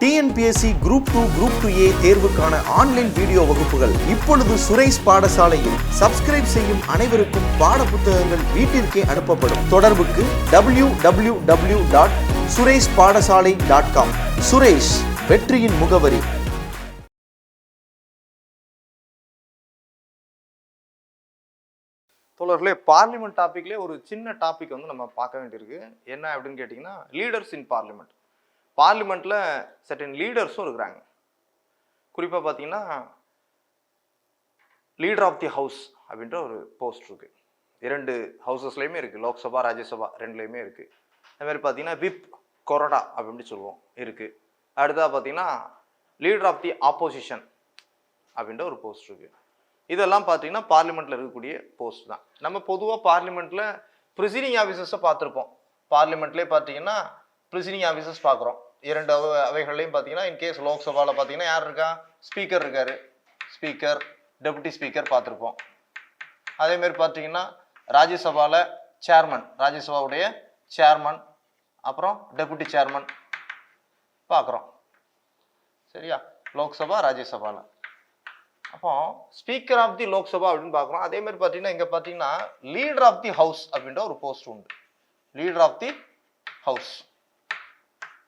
TNPSC group 2 group 2A தேர்வுக்கான online video வகுப்புகள் இப்பொழுது சுரேஷ் பாடசாலையில். சப்ஸ்கிரைப் செய்யும் அனைவருக்கும் பாட புத்தகங்கள் வீட்டிற்கே அனுப்பப்படும். தொடர்புக்கு www.sureshpaadasalai.com. சுரேஷ், வெற்றியின் முகவரி. தோழர்களே, பார்லிமெண்ட் டாபிக்லேயே ஒரு சின்ன டாபிக் வந்து நம்ம பார்க்க வேண்டியிருக்கு. என்ன அப்படின்னு கேட்டிங்கன்னா, லீடர்ஸ் இன் பார்லிமெண்ட். பார்லிமெண்ட்டில் சர்டன் லீடர்ஸும் இருக்கிறாங்க. குறிப்பாக பார்த்தீங்கன்னா, லீடர் ஆஃப் தி ஹவுஸ் அப்படின்ற ஒரு போஸ்ட் இருக்குது. 2 ஹவுசஸ்லேயுமே இருக்குது, லோக்சபா ராஜ்யசபா 2லேயுமே இருக்குது. அது மாதிரி பார்த்தீங்கன்னா விப் கொறடா அப்படின்னு சொல்லுவோம் இருக்குது. அடுத்ததாக பார்த்தீங்கன்னா லீடர் ஆஃப் தி ஆப்போசிஷன் அப்படின்ற ஒரு போஸ்ட் இருக்குது. இதெல்லாம் பார்த்தீங்கன்னா பார்லிமெண்ட்டில் இருக்கக்கூடிய போஸ்ட் தான். நம்ம பொதுவாக பார்லிமெண்ட்டில் ப்ரிசைடிங் ஆஃபீஸர்ஸை பார்த்துருப்போம். பார்லிமெண்ட்லேயே பார்த்தீங்கன்னா ப்ரிசைடிங் ஆஃபீஸர்ஸ் பார்க்குறோம். 2 அவைகள்லையும் பார்த்தீங்கன்னா, இன்கேஸ் லோக்சபாவில் பார்த்தீங்கன்னா யார் இருக்கா? ஸ்பீக்கர் இருக்கார். ஸ்பீக்கர், டெபுட்டி ஸ்பீக்கர் பார்த்துருப்போம். அதேமாரி பார்த்தீங்கன்னா ராஜ்யசபாவில் சேர்மன், ராஜ்யசபாவுடைய சேர்மன், அப்புறம் டெபுட்டி சேர்மன் பார்க்குறோம். சரியா? லோக்சபா ராஜ்யசபாவில். அப்போ ஸ்பீக்கர் ஆஃப் தி லோக்சபா அப்படின்னு பார்க்குறோம். அதே மாதிரி பார்த்தீங்கன்னா இங்கே பார்த்தீங்கன்னா லீடர் ஆஃப் தி ஹவுஸ் அப்படின்ற ஒரு போஸ்ட் உண்டு. Leader of the house,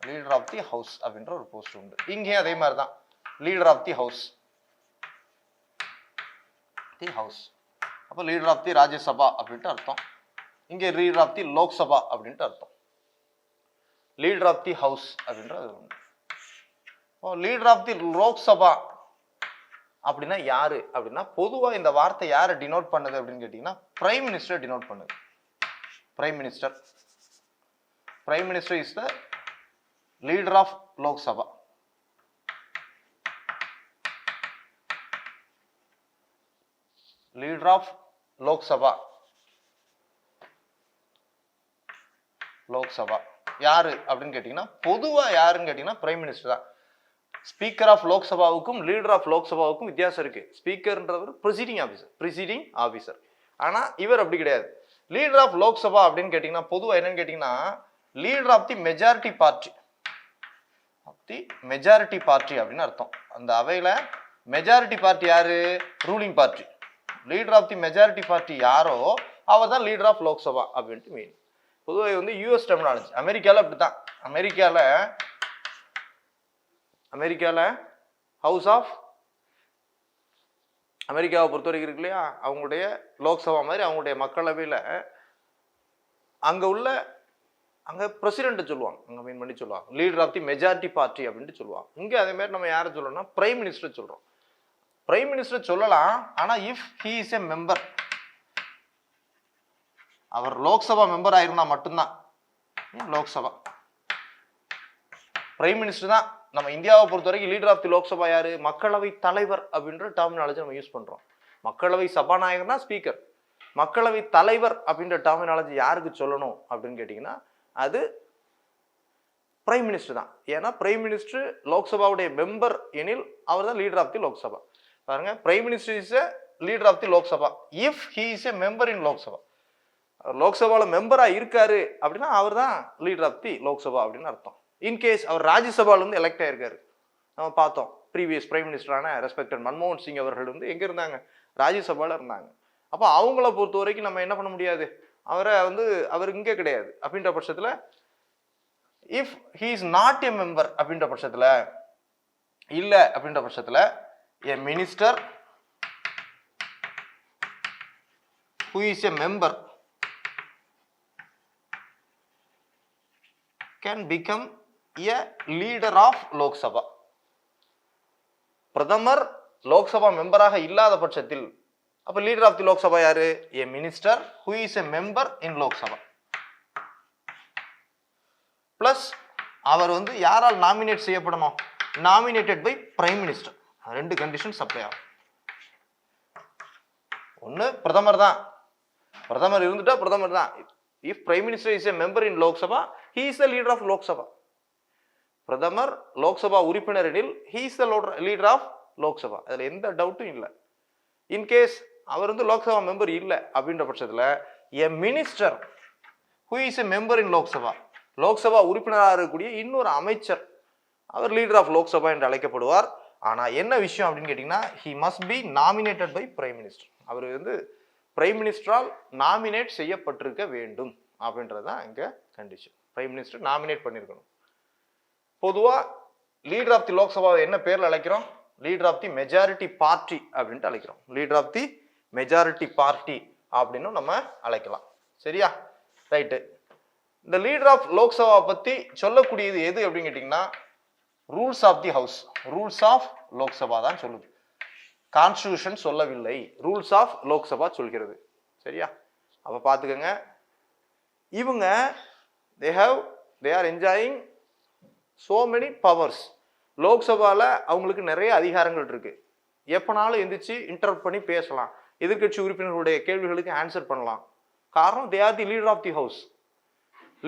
leader of the house அப்படின்ற ஒரு போஸ்ட் உண்டு. இங்கேயும் அதே மாதிரி தான், leader of the house, the house. அப்போ லீடர் ஆஃப் தி ராஜ்யசபா அப்படின்ட்டு அர்த்தம். இங்கே லீடர் ஆஃப் தி லோக்சபா அப்படின்ட்டு அர்த்தம். லீடர் ஆஃப் தி ஹவுஸ் அப்படின்றது உண்டு. லீடர் ஆஃப் தி லோக்சபா அப்படின்னா யாரு அப்படின்னா, பொதுவாக இந்த வார்த்தை யாரை டினோட் பண்ணுது அப்படின்னு கேட்டீங்கன்னா, பிரைம் மினிஸ்டர் டினோட் பண்ணுது. Prime minister, prime minister is the leader of Lok Sabha. Leader of Lok Sabha, Lok Sabha யாரு அப்படின்னு கேட்டீங்கன்னா, பொதுவாக யாருன்னு கேட்டீங்கன்னா பிரைம் மினிஸ்டர் தான். ஸ்பீக்கர் ஆஃப் லோக்சபாவுக்கும் லீடர் ஆஃப் லோக்சபாவுக்கும் வித்தியாசம் இருக்கு. ஸ்பீக்கர்ன்றவர் ப்ரிசைடிங் ஆஃபீஸர், ப்ரிசைடிங் ஆஃபீஸர். ஆனால் இவர் அப்படி கிடையாது. லீடர் ஆஃப் லோக்சபா அப்படின்னு கேட்டிங்கன்னா, பொதுவாக என்னன்னு கேட்டிங்கன்னா, leader of the majority party, the majority party அப்படின்னு அர்த்தம். அந்த அவையில் மெஜாரிட்டி பார்ட்டி யாரு? Ruling party. Leader of the majority party யாரோ அவர் தான் லீடர் ஆஃப் லோக்சபா அப்படின்ட்டு மீன். பொதுவாக வந்து யூஎஸ் டெர்மினாலஜி. அமெரிக்காவில் அப்படி தான். அமெரிக்காவில் ஹவுஸ் ஆஃப், அமெரிக்காவை பொறுத்த வரைக்கும் இருக்கு இல்லையா, அவங்களுடைய லோக்சபா மாதிரி அவங்களுடைய மக்களவையில் அங்கே பிரசிடென்ட்டை சொல்லுவாங்க, அங்கே மீன் பண்ணி சொல்லுவாங்க leader of the majority party அப்படின்ட்டு சொல்லுவாங்க. இங்கே அதே மாதிரி நம்ம யாரை சொல்லணும்னா பிரைம் மினிஸ்டர் சொல்கிறோம். பிரைம் மினிஸ்டர் சொல்லலாம், ஆனால் if he is a member, அவர் லோக்சபா மெம்பர் ஆயிருந்தா மட்டும்தான் லோக்சபா. பிரைம் மினிஸ்டர் தான். நம்ம இந்தியாவை பொறுத்த வரைக்கும் லீடர் ஆஃப் தி லோக்சபா யாரு? மக்களவை தலைவர் அப்படின்ற டெர்மினாலஜி நம்ம யூஸ் பண்றோம். மக்களவை சபாநாயகர்னா ஸ்பீக்கர். மக்களவை தலைவர் அப்படின்ற டெர்மினாலஜி யாருக்கு சொல்லணும் அப்படின்னு கேட்டீங்கன்னா, அது பிரைம் மினிஸ்டர் தான். ஏன்னா பிரைம் மினிஸ்டர் லோக்சபாவுடைய மெம்பர் எனில் அவர் தான் லீடர் ஆஃப் தி லோக்சபா. பாருங்க, prime minister is a leader of the Lok Sabha if he is a member in Lok Sabha. லோக்சபாவில் மெம்பராக இருக்காரு அப்படின்னா அவர் தான் லீடர் ஆஃப் தி லோக்சபா அப்படின்னு அர்த்தம். இன்கேஸ் அவர் ராஜ்யசபாவிலிருந்து எலெக்ட் ஆயிருக்காரு, நம்ம பார்த்தோம் ப்ரீவியஸ் பிரைம் மினிஸ்டரான ரெஸ்பெக்டட் மன்மோகன் சிங் அவர்கள் வந்து எங்கே இருந்தாங்க? ராஜ்யசபாவில் இருந்தாங்க. அப்போ அவங்கள பொறுத்த வரைக்கும் நம்ம என்ன பண்ண முடியாது, அவர் இங்கே கிடையாது அப்படின்ற பட்சத்தில், if he is not a member அப்படின்ற பட்சத்தில், இல்லை அப்படின்ற பட்சத்தில், எ minister who is a member can become a leader of Lok Sabha. பிரதமர் லோக்சபா மெம்பராக இல்லாத பட்சத்தில் அப்ப லீடர் ஆஃப் தி லோக்சபா யாரு? a minister who is a member in Lok Sabha. Plus அவர் யாரால் நாமினேட் செய்யப்படணும்? Nominated by prime minister. 2 condition supply ஆகும். ஒன்னு பிரதமர் தான், பிரதமர் இருந்துட்டா பிரதமர் தான். If Prime Minister is a member in Lok Sabha, he is the leader of Lok Sabha. பிரதமர் லோக்சபா உறுப்பினர் எனில் he is the leader of Lok Sabha. அதில் எந்த டவுட்டும் இல்லை. இன்கேஸ் அவர் லோக்சபா மெம்பர் இல்லை அப்படின்ற பட்சத்தில் a minister who is a member in Lok Sabha, Lok Sabha உறுப்பினராக இருக்கக்கூடிய இன்னொரு அமைச்சர் அவர் லீடர் ஆஃப் லோக்சபா என்று அழைக்கப்படுவார். ஆனால் என்ன விஷயம் அப்படின்னு கேட்டிங்கன்னா, he must be nominated by prime minister. அவர் வந்து பிரைம் மினிஸ்டரால் நாமினேட் செய்யப்பட்டிருக்க வேண்டும் அப்படின்றது தான் இங்கே கண்டிஷன். பிரைம் மினிஸ்டர் நாமினேட் பண்ணியிருக்கணும். பொதுவாக லீடர் ஆஃப் தி லோக்சபாவை என்ன பேரில் அழைக்கிறோம்? Leader of the majority party அப்படின்ட்டு அழைக்கிறோம். Leader of the majority party அப்படின்னு நம்ம அழைக்கலாம். சரியா? ரைட்டு. இந்த லீடர் ஆஃப் லோக்சபா பற்றி சொல்லக்கூடியது எது அப்படின்னு கேட்டிங்கன்னா, rules of the house. Rules of Lok Sabha தான் சொல்லுது. கான்ஸ்டிடியூஷன் சொல்லவில்லை, ரூல்ஸ் ஆஃப் லோக்சபா சொல்கிறது. சரியா? அப்போ பார்த்துக்கோங்க, இவங்க they are enjoying so many powers. லோக்சபால அவங்களுக்கு நிறைய அதிகாரங்கள் இருக்கு. எப்பனாலும் எந்திரிச்சு இன்டரப்ட் பண்ணி பேசலாம், எதிர்கட்சி உறுப்பினர்களுடைய கேள்விகளுக்கு ஆன்சர் பண்ணலாம். காரணம், they are the leader of the house,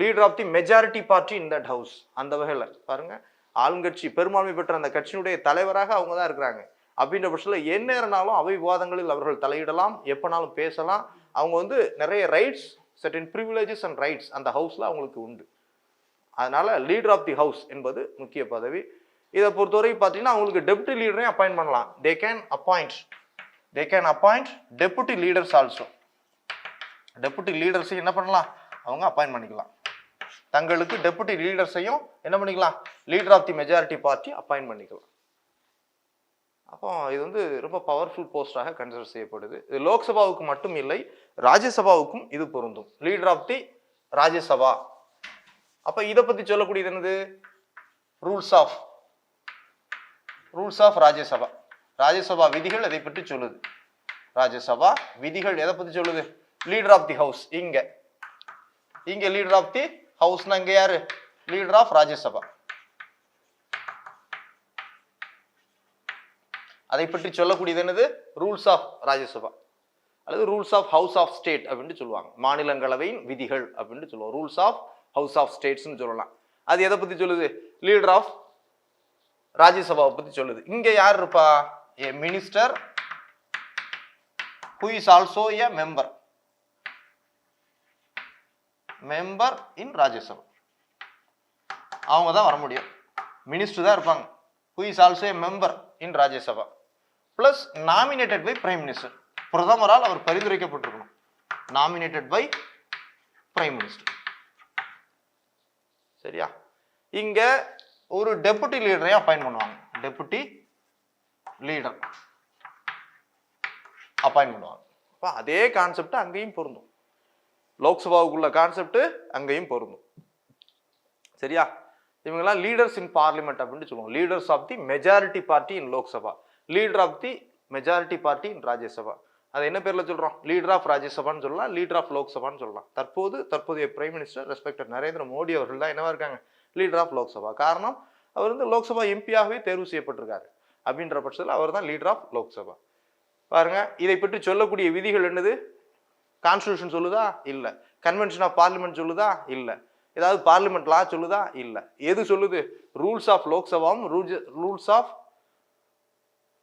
leader of the majority party in that house. அந்த வகையில் பாருங்க, ஆளுங்கட்சி பெரும்பான்மை பெற்ற அந்த கட்சியினுடைய தலைவராக அவங்க தான் இருக்கிறாங்க. அப்படின்ற பட்சத்தில் எந்நேரனாலும் அவை விவாதங்களில் அவர்கள் தலையிடலாம், எப்பனாலும் பேசலாம். அவங்க வந்து நிறைய rights, certain privileges and rights அந்த ஹவுஸ்ல அவங்களுக்கு உண்டு. அதனால லீடர் ஆஃப் தி ஹவுஸ் என்பது முக்கிய பதவி. இதை பொறுத்தவரை பார்த்தீங்கன்னா அவங்களுக்கு டெப்யூட்டி லீடரையும் அப்பாயிண்ட் பண்ணலாம். they can appoint deputy leaders also. Deputy லீடர்ஸையும் என்ன பண்ணலாம்? அவங்க அப்பாயிண்ட் பண்ணிக்கலாம். தங்களுக்கு டெப்யூட்டி லீடர்ஸையும் என்ன பண்ணிக்கலாம்? Leader of the majority party appoint பண்ணிக்கலாம். அப்போ இது வந்து ரொம்ப பவர்ஃபுல் போஸ்டாக கன்சிடர் செய்யப்படுது. இது லோக்சபாவுக்கு மட்டும் இல்லை, ராஜ்யசபாவுக்கும் இது பொருந்தும். Leader of the Rajya Sabha. அப்போ இதை பற்றி சொல்லக்கூடியது என்னது? Rules of Rajya Sabha. ராஜ்யசபா விதிகள் எதை பற்றி சொல்லுது? ராஜ்யசபா விதிகள் எதை பற்றி சொல்லுது? Leader of the house. இங்க லீடர் ஆஃப் தி ஹவுஸ்னா இங்க யாரு? Leader of Rajya Sabha. அதை பற்றி சொல்லக்கூடியது என்னது? ரூல்ஸ் ஆஃப் ராஜ்யசபா அல்லது rules of house of state அப்படின்னு சொல்லுவாங்க. மாநிலங்களவையின் விதிகள் அப்படின்னு சொல்லுவோம். ரூல்ஸ் ஆஃப் ஹவுஸ் ஆஃப் ஸ்டேட்ஸ்னு சொல்லலாம். அது எதை பத்தி சொல்லுது? லீடர் ஆஃப் ராஜ்யசபாவை பத்தி சொல்லுது. இங்க யார் இருப்பா? a minister who is also a member in Rajya Sabha. அவங்க தான் வர முடியும். மினிஸ்டர் தான் இருப்பாங்க. who is also a member in Rajya Sabha plus nominated by prime minister. பிரதமரால் our பரிந்துரைக்கப்பட்டிருக்கணும். nominated by prime minister. சரியா? இங்க ஒரு டெபுட்டி லீடரை அப்பாயிண்ட் பண்ணுவாங்க. டெபுட்டி லீடர் அப்பாயிண்ட் பண்ணுவாங்க. அப்ப அதே கான்செப்ட் அங்கேயும் பொருந்தும். லோக்சபாவுக்குள்ள கான்செப்ட் அங்கேயும் பொருந்தும். சரியா? இவங்கெல்லாம் லீடர்ஸ் இன் பார்லிமெண்ட் அப்படின்னு சொல்லுவோம். Leaders of the majority party in Lok Sabha, leader of the majority party in Rajya Sabha. அது என்ன பேர்ல சொல்றோம்? லீடர் ஆஃப் ராஜ்யசபான்னு சொல்லலாம், லீடர் ஆஃப் லோக்சபான்னு சொல்லலாம். தற்போதைய prime minister respected Narendra Modi அவர்கள் தான் என்னவா இருக்காங்க? Leader of Lok Sabha. காரணம், அவர் வந்து லோக்சபா எம்பியாகவே தேர்வு செய்யப்பட்டிருக்காரு. அப்படின்ற பட்சத்தில் அவர் தான் லீடர் ஆஃப் லோக்சபா. பாருங்க, இதை பற்றி சொல்லக்கூடிய விதிகள் என்னது? கான்ஸ்டிடியூஷன் சொல்லுதா? இல்ல. கன்வென்ஷன் ஆஃப் பார்லிமெண்ட் சொல்லுதா? இல்ல. ஏதாவது பார்லிமெண்ட் லா சொல்லுதா? இல்ல. எது சொல்லுது? ரூல்ஸ் ஆஃப் லோக்சபாவும் rules of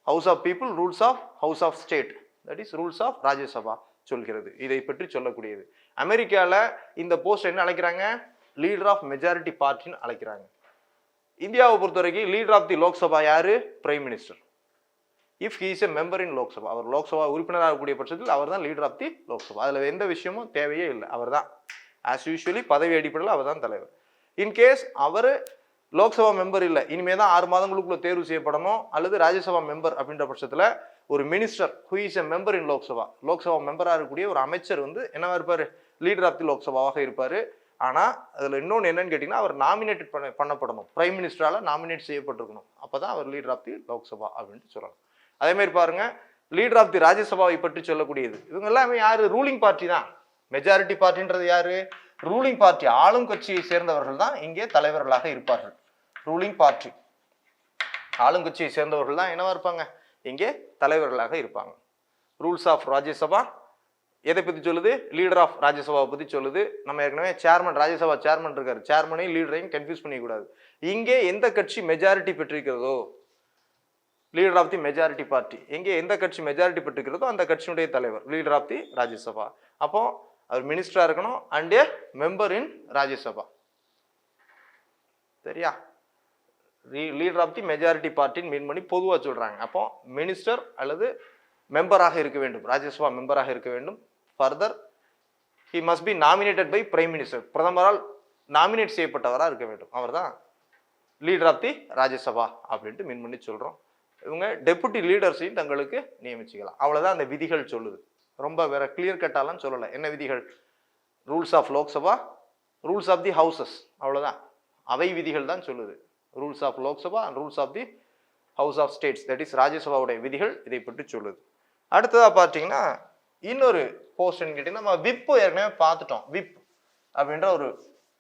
house of people, rules of house of state, that is rules of Rajya Sabha சொல்கிறது. இதை பற்றி சொல்லக்கூடியது. அமெரிக்காவில் இந்த போஸ்ட் என்ன அழைக்கிறாங்க? லீடர் ஆஃப் மெஜாரிட்டி பார்ட்டின்னு அழைக்கிறாங்க. இந்தியாவை பொறுத்த வரைக்கும் லீடர் ஆஃப் தி லோக்சபா யாரு? Prime minister. If he is a member in Lok Sabha, அவர் லோக்சபா உறுப்பினராக கூடிய பட்சத்தில் அவர் தான் லீடர் ஆஃப் தி லோக்சபா. அதில் எந்த விஷயமும் தேவையே இல்லை, அவர் தான். ஆஸ் யூஸ்வலி பதவி அடிப்படையில் அவர் தான் தலைவர். இன்கேஸ் அவர் லோக்சபா மெம்பர் இல்லை, இனிமே தான் 6 மாதங்களுக்குள்ள தேர்வு செய்யப்படணும், அல்லது ராஜ்யசபா மெம்பர் அப்படின்ற பட்சத்தில் ஒரு minister who is a member in Lok Sabha, Lok Sabha மெம்பராக இருக்கக்கூடிய ஒரு அமைச்சர் வந்து என்னவா இருப்பார்? லீடர் ஆஃப் தி லோக்சபாவாக இருப்பார். ஆனால் அதில் இன்னொன்று என்னன்னு கேட்டிங்கன்னா, அவர் நாமினேட்டட் பண்ணப்படணும், பிரைம் மினிஸ்டரால் நாமினேட் செய்யப்பட்டிருக்கணும். அப்போ தான் அவர் லீடர் ஆஃப் தி லோக்சபா அப்படின்ட்டு சொல்லலாம். அதேமாதிரி பாருங்க, லீடர் ஆஃப் தி ராஜ்யசபாவை பற்றி சொல்லக்கூடியது இவங்க எல்லாமே யாரு? ரூலிங் பார்ட்டி தான். மெஜாரிட்டி பார்ட்டின்றது யாரு? ரூலிங் பார்ட்டி, ஆளும் கட்சியை சேர்ந்தவர்கள் தான் இங்கே தலைவர்களாக இருப்பார்கள். ரூலிங் பார்ட்டி, ஆளுங்கட்சியை சேர்ந்தவர்கள் தான் என்னவா இருப்பாங்க? இங்கே தலைவர்களாக இருப்பாங்க. ரூல்ஸ் ஆஃப் ராஜ்யசபா எதை பற்றி சொல்லுது? லீடர் ஆஃப் ராஜ்யசபாவை பற்றி சொல்லுது. நம்ம ஏற்கனவே சேர்மன், ராஜ்யசபா சேர்மன் இருக்காரு, சேர்மனையும் லீடரையும் கன்ஃபியூஸ் பண்ணிக்கூடாது. இங்கே எந்த கட்சி மெஜாரிட்டி பெற்றிருக்கிறதோ, leader of the majority party, எங்கே எந்த கட்சி மெஜாரிட்டி பெற்றிருக்கிறதோ அந்த கட்சியினுடைய தலைவர் லீடர் ஆஃப் தி ராஜ்யசபா. அப்போ அவர் மினிஸ்டரா இருக்கணும் அண்ட் ஏ மெம்பர் இன் ராஜ்யசபா. சரியா? லீடர் ஆஃப் தி மெஜாரிட்டி பார்ட்டின்னு மீன் பண்ணி பொதுவாக சொல்கிறாங்க. அப்போ மினிஸ்டர் அல்லது மெம்பராக இருக்க வேண்டும், ராஜ்யசபா மெம்பராக இருக்க வேண்டும். Further he must be nominated by prime minister, பிரதமரால் நாமினேட் செய்யப்பட்டவராக இருக்க வேண்டும். அவர் தான் லீடர் ஆஃப் தி ராஜ்யசபா அப்படின்ட்டு மீன் பண்ணி சொல்கிறோம். இவங்க டெபுட்டி லீடர்ஸையும் தங்களுக்கு நியமிச்சுக்கலாம். அவ்வளோதான் அந்த விதிகள் சொல்லுது. ரொம்ப வேற கிளியர் கட்டாலாம் சொல்லலை. என்ன விதிகள்? Rules of Lok Sabha, rules of the houses, அவ்வளோதான். அவை விதிகள் தான் சொல்லுது. Rules of Lok Sabha and rules of the house of states, that is ராஜ்யசபாவுடைய விதிகள் இதை பற்றி சொல்லுது. அடுத்ததாக பார்த்தீங்கன்னா இன்னொரு போஸ்ட்னு கேட்டிங்கன்னா, நம்ம விப்பு ஏற்கனவே பார்த்துட்டோம். விப் அப்படின்ற ஒரு